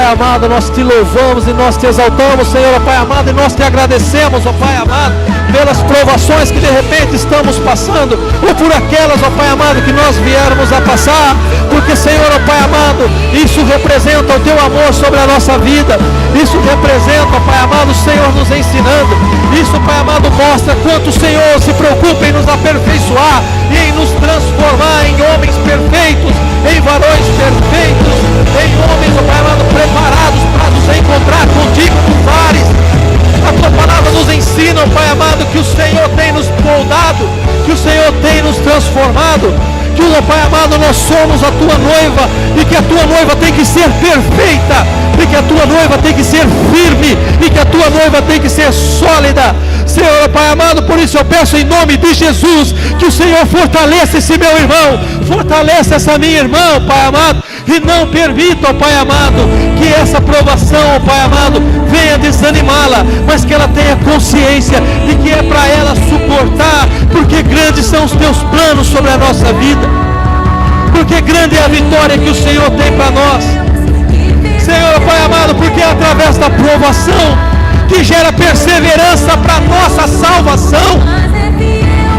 Amado, nós te louvamos e nós te exaltamos, Senhor, ó Pai amado, e nós te agradecemos, ó Pai amado, pelas provações que de repente estamos passando, ou por aquelas, ó Pai amado, que nós viermos a passar, porque, Senhor, ó Pai amado, isso representa o teu amor sobre a nossa vida, isso representa, ó Pai amado, o Senhor nos ensinando, isso, Pai amado, mostra quanto o Senhor se preocupa em nos aperfeiçoar e em nos transformar em homens perfeitos, em varões perfeitos, em homens, ó Pai amado, preparados para nos encontrar contigo nos ares. A tua palavra nos ensina, ó Pai amado, que o Senhor tem nos moldado, que o Senhor tem nos transformado, que, ó Pai amado, nós somos a tua noiva e que a tua noiva tem que ser perfeita, e que a tua noiva tem que ser firme, e que a tua noiva tem que ser sólida. Senhor, Pai amado, por isso eu peço em nome de Jesus que o Senhor fortaleça esse meu irmão, fortaleça essa minha irmã, Pai amado, e não permita, ó Pai amado, que essa provação, ó Pai amado, venha desanimá-la, mas que ela tenha consciência de que é para ela suportar, porque grandes são os teus planos sobre a nossa vida, porque grande é a vitória que o Senhor tem para nós. Senhor, Pai amado, porque é através da provação que gera perseverança para nossa salvação.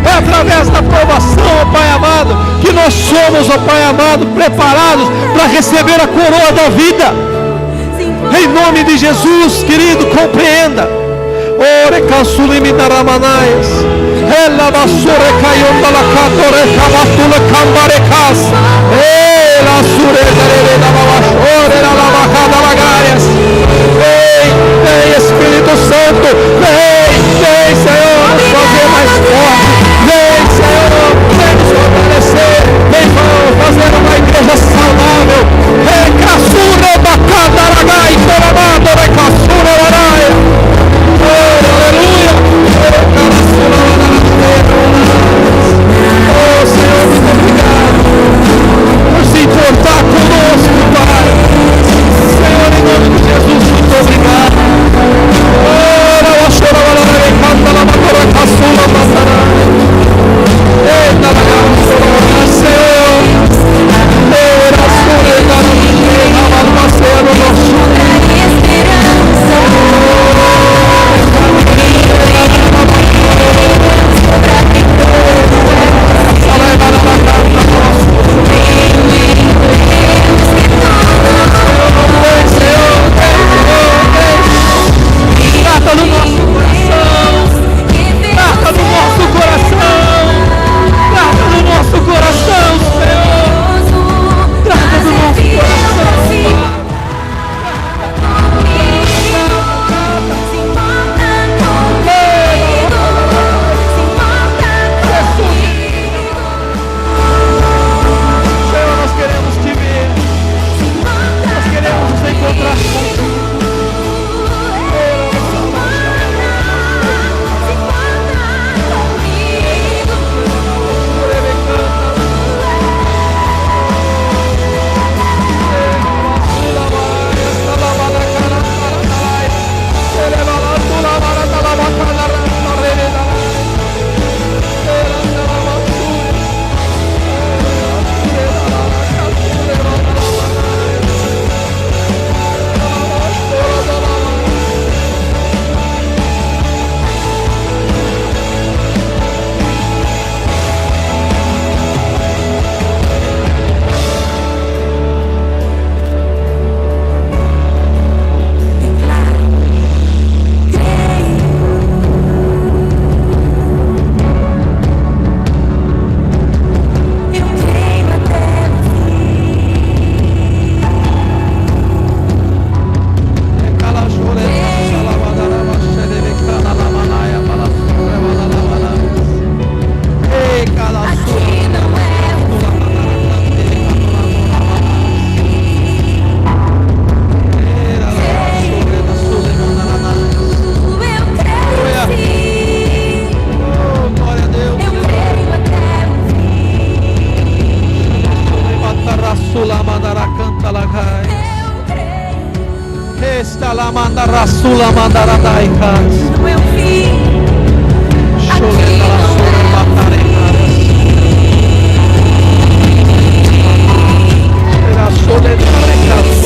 É através da provação, ó Pai amado, que nós somos, ó Pai amado, preparados para receber a coroa da vida. Em nome de Jesus, querido, compreenda. Ore cansulimi naramanais. Ela basure caionda la catore cabatula cambarecas. Ela sure da babachore la lavacada lagaias. Vem Espírito Santo, vem Senhor, nos fazer mais forte, vem Senhor, vem nos fortalecer, vem fazer uma igreja saudável, vem caçura, bacana, lagai, toramado, vem caçura, laraia, aleluia, oh Senhor, muito obrigado por se importar conosco, Pai, Senhor, em nome Esta la manda rasula mandara daika. Não é o fim. Choleta la sura matarecaras. Era soleta recados.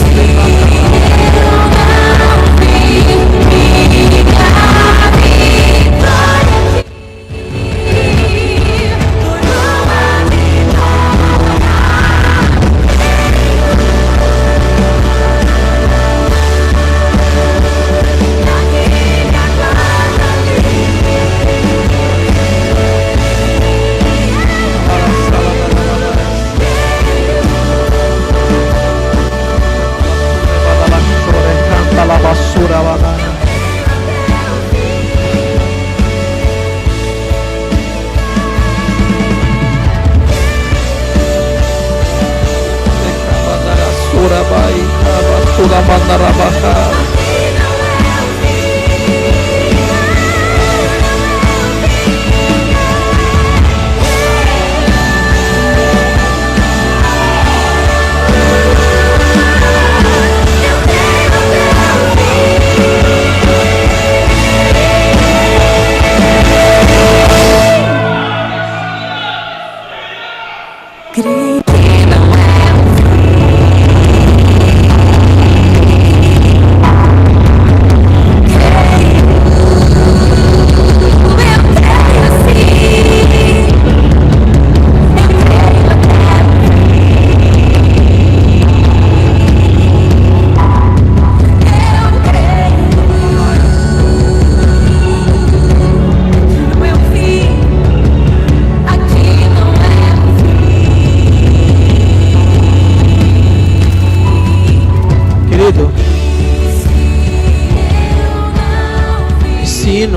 La basura banana. Basura baika, basura bandara baha. Creio que não é o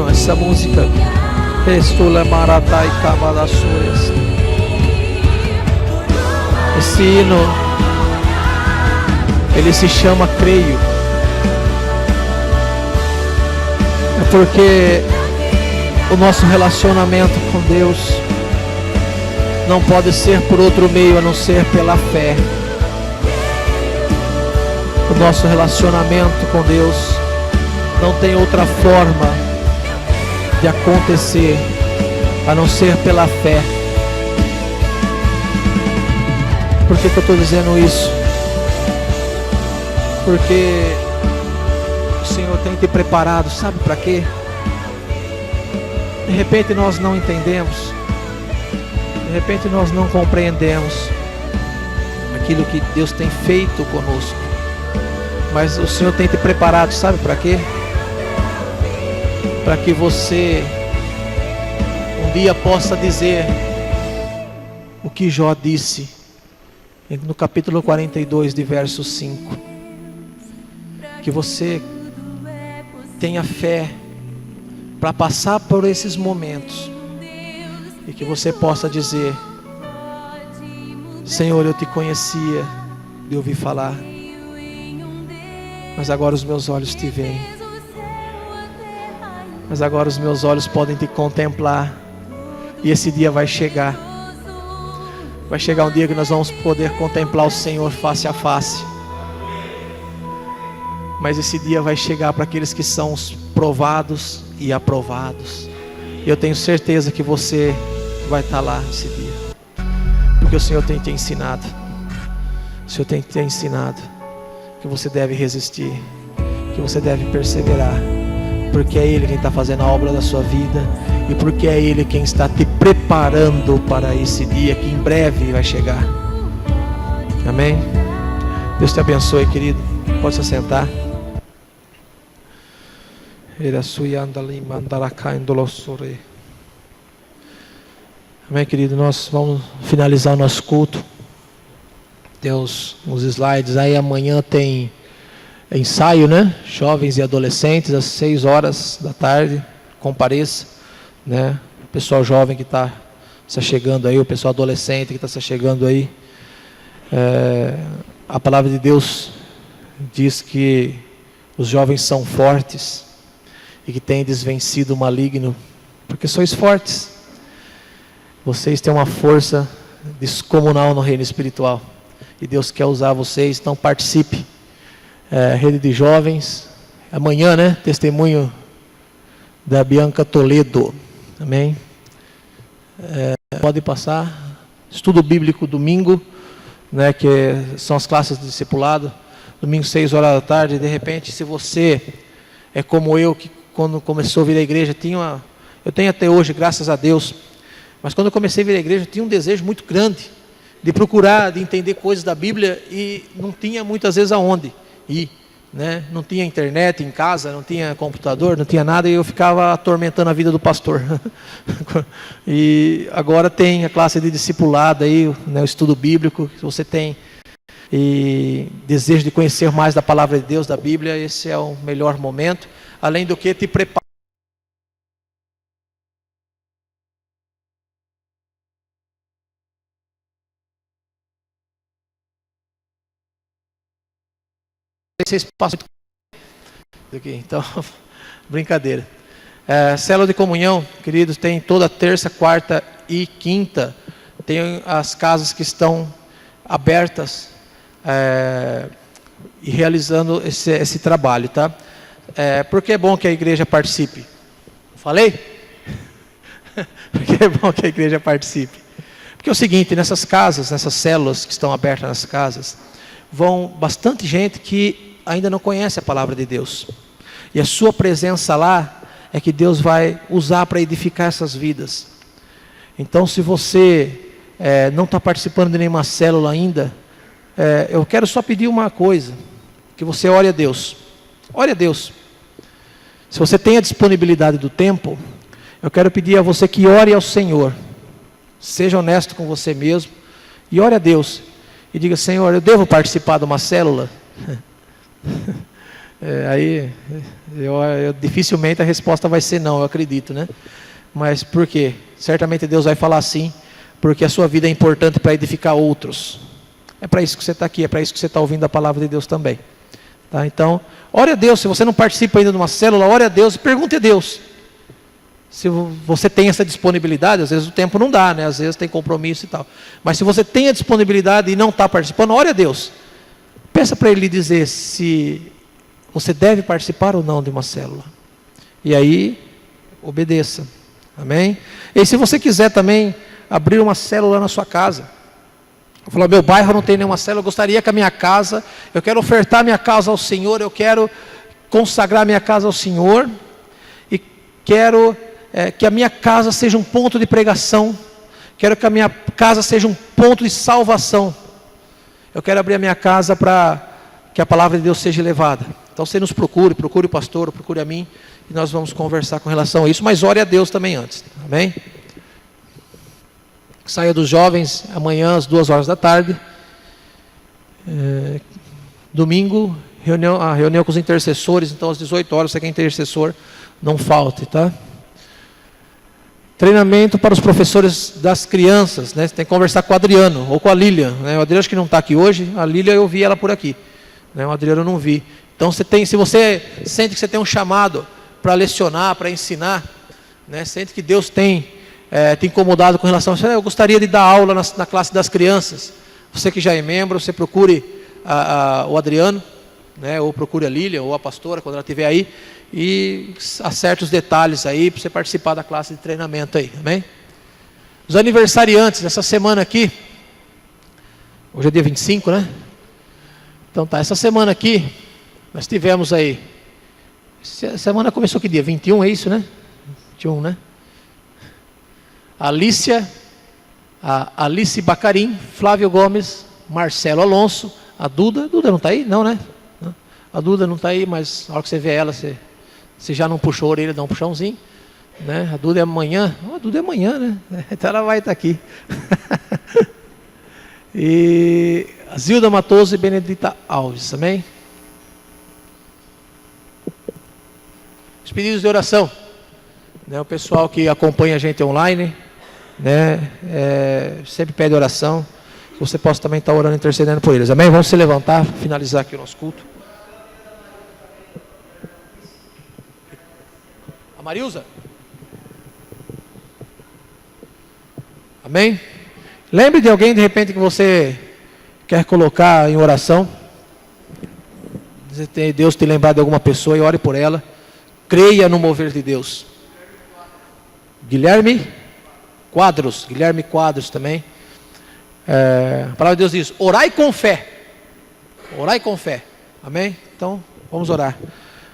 essa música. Estula maratai kabadasuras. Esse hino, ele se chama Creio. É porque o nosso relacionamento com Deus não pode ser por outro meio a não ser pela fé. O nosso relacionamento com Deus não tem outra forma de acontecer a não ser pela fé. Por que eu estou dizendo isso? Porque o Senhor tem te preparado, sabe para quê? De repente nós não entendemos, de repente nós não compreendemos aquilo que Deus tem feito conosco, mas o Senhor tem te preparado, sabe para quê? Para que você um dia possa dizer o que Jó disse no capítulo 42 de verso 5, que você tenha fé para passar por esses momentos e que você possa dizer: Senhor, eu te conhecia de ouvir falar, mas agora os meus olhos te veem. Mas agora os meus olhos podem te contemplar. E esse dia vai chegar. Vai chegar um dia que nós vamos poder contemplar o Senhor face a face. Mas esse dia vai chegar para aqueles que são os provados e aprovados. E eu tenho certeza que você vai estar lá esse dia. Porque o Senhor tem te ensinado. O Senhor tem te ensinado que você deve resistir, que você deve perseverar. Porque é Ele quem está fazendo a obra da sua vida. E porque é Ele quem está te preparando para esse dia que em breve vai chegar. Amém? Deus te abençoe, querido. Pode se sentar. Amém, querido? Nós vamos finalizar o nosso culto. Tem uns slides aí. Amanhã tem ensaio, né? Jovens e adolescentes às 6 horas da tarde. Compareça, né? O pessoal jovem que está se chegando aí, o pessoal adolescente que está se chegando aí. A palavra de Deus diz que os jovens são fortes e que têm desvencido o maligno, porque sois fortes. Vocês têm uma força descomunal no reino espiritual e Deus quer usar vocês, então participe. rede de jovens. Amanhã, né? Testemunho da Bianca Toledo. Amém? Pode passar. Estudo bíblico domingo, né? Que são as classes de discipulado. Domingo, 6 horas da tarde. De repente, se você é como eu, que quando começou a vir à igreja, eu tenho até hoje, graças a Deus, mas quando eu comecei a vir à igreja, eu tinha um desejo muito grande de procurar, de entender coisas da Bíblia, e não tinha muitas vezes aonde ir, né? Não tinha internet em casa, não tinha computador, não tinha nada, e eu ficava atormentando a vida do pastor. E agora tem a classe de discipulado aí, né, o estudo bíblico, se você tem e desejo de conhecer mais da palavra de Deus, da Bíblia, esse é o melhor momento, além do que te prepara. Esse espaço aqui, então, brincadeira. Célula de comunhão, queridos, tem toda terça, quarta e quinta, tem as casas que estão abertas e realizando esse trabalho, tá? Porque é bom que a igreja participe. Falei? Porque é bom que a igreja participe. Porque é o seguinte, nessas casas, nessas células que estão abertas nas casas, vão bastante gente que ainda não conhece a palavra de Deus. E a sua presença lá é que Deus vai usar para edificar essas vidas. Então, se você não está participando de nenhuma célula ainda, eu quero só pedir uma coisa, que você ore a Deus. Ore a Deus. Se você tem a disponibilidade do tempo, eu quero pedir a você que ore ao Senhor. Seja honesto com você mesmo e ore a Deus. E diga: Senhor, eu devo participar de uma célula? Aí, dificilmente a resposta vai ser não, eu acredito, né? Mas por quê? Certamente Deus vai falar sim, porque a sua vida é importante para edificar outros. É para isso que você está aqui, é para isso que você está ouvindo a palavra de Deus também. Tá? Então, ore a Deus. Se você não participa ainda de uma célula, ore a Deus e pergunte a Deus. Se você tem essa disponibilidade, às vezes o tempo não dá, né? Às vezes tem compromisso e tal. Mas se você tem a disponibilidade e não está participando, ore a Deus. Peça para Ele dizer se você deve participar ou não de uma célula. E aí, obedeça. Amém? E se você quiser também abrir uma célula na sua casa. Falar: meu bairro não tem nenhuma célula, eu gostaria que a minha casa, eu quero ofertar minha casa ao Senhor, eu quero consagrar minha casa ao Senhor, e quero que a minha casa seja um ponto de pregação, quero que a minha casa seja um ponto de salvação, eu quero abrir a minha casa para que a palavra de Deus seja levada. Então você nos procure o pastor, procure a mim, e nós vamos conversar com relação a isso, mas ore a Deus também antes, amém? Saia dos jovens amanhã às 2 horas da tarde. Domingo, reunião com os intercessores, então às 18 horas, você que é intercessor, não falte, tá? Treinamento para os professores das crianças, né? Você tem que conversar com o Adriano, ou com a Lília, né? O Adriano acho que não está aqui hoje, a Lília eu vi ela por aqui, né? O Adriano eu não vi. Então se você sente que você tem um chamado para lecionar, para ensinar, né? Sente que Deus tem te incomodado com relação a isso, eu gostaria de dar aula na classe das crianças. Você que já é membro, você procure o Adriano, né, ou procure a Lília, ou a pastora, quando ela estiver aí, e acerte os detalhes aí, para você participar da classe de treinamento aí, amém? Os aniversariantes, essa semana aqui, hoje é dia 25, né? Então tá, essa semana aqui, nós tivemos aí, essa semana começou que dia? 21, é isso, né? 21, né? A Alice Bacarim, Flávio Gomes, Marcelo Alonso, a Duda não está aí? Não, né? A Duda não está aí, mas na hora que você vê ela, você já não puxou a orelha, dá um puxãozinho, né? A Duda é amanhã, a Duda é amanhã, né? Então ela vai estar aqui. E a Zilda Matoso e Benedita Alves, amém? Os pedidos de oração, né? O pessoal que acompanha a gente online, né? Sempre pede oração, que você possa também estar orando e intercedendo por eles, amém? Vamos se levantar, finalizar aqui o nosso culto. A Marilza? Amém? Lembre de alguém de repente que você quer colocar em oração. Deus te lembrado de alguma pessoa e ore por ela. Creia no mover de Deus. Guilherme Quadros também. A palavra de Deus diz: orai com fé. Orai com fé. Amém? Então, vamos orar.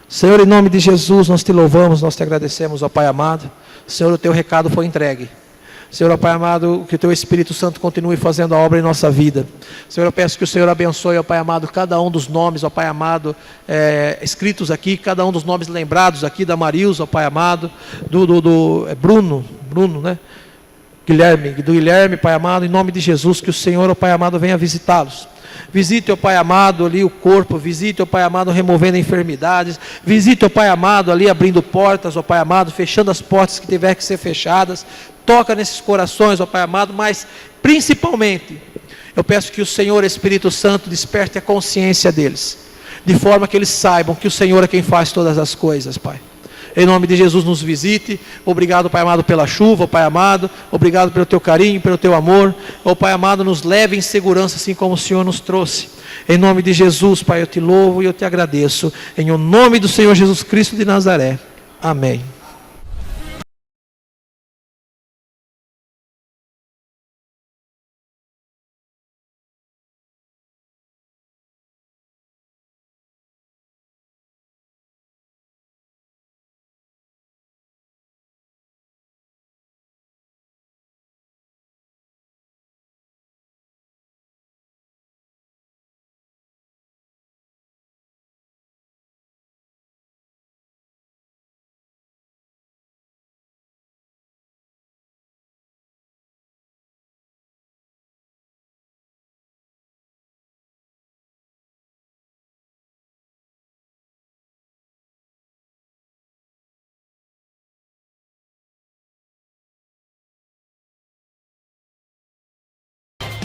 Senhor, em nome de Jesus, nós te louvamos, nós te agradecemos, ó Pai amado. Senhor, o teu recado foi entregue. Senhor, ó Pai amado, que o teu Espírito Santo continue fazendo a obra em nossa vida. Senhor, eu peço que o Senhor abençoe, ó Pai amado, cada um dos nomes, ó Pai amado, escritos aqui, cada um dos nomes lembrados aqui, da Marilza, ó Pai amado, do Bruno, né? Guilherme, Pai amado, em nome de Jesus, que o Senhor, ó Pai amado, venha visitá-los. Visite, ó Pai amado, ali o corpo. Visite, ó Pai amado, removendo enfermidades. Visite, ó Pai amado, ali abrindo portas, ó Pai amado, fechando as portas que tiver que ser fechadas. Toca nesses corações, ó Pai amado, mas principalmente eu peço que o Senhor Espírito Santo desperte a consciência deles, de forma que eles saibam que o Senhor é quem faz todas as coisas, Pai. Em nome de Jesus, nos visite. Obrigado, Pai amado, pela chuva, Pai amado. Obrigado pelo teu carinho, pelo teu amor. Ó Pai amado, nos leve em segurança, assim como o Senhor nos trouxe. Em nome de Jesus, Pai, eu te louvo e eu te agradeço. Em o nome do Senhor Jesus Cristo de Nazaré. Amém.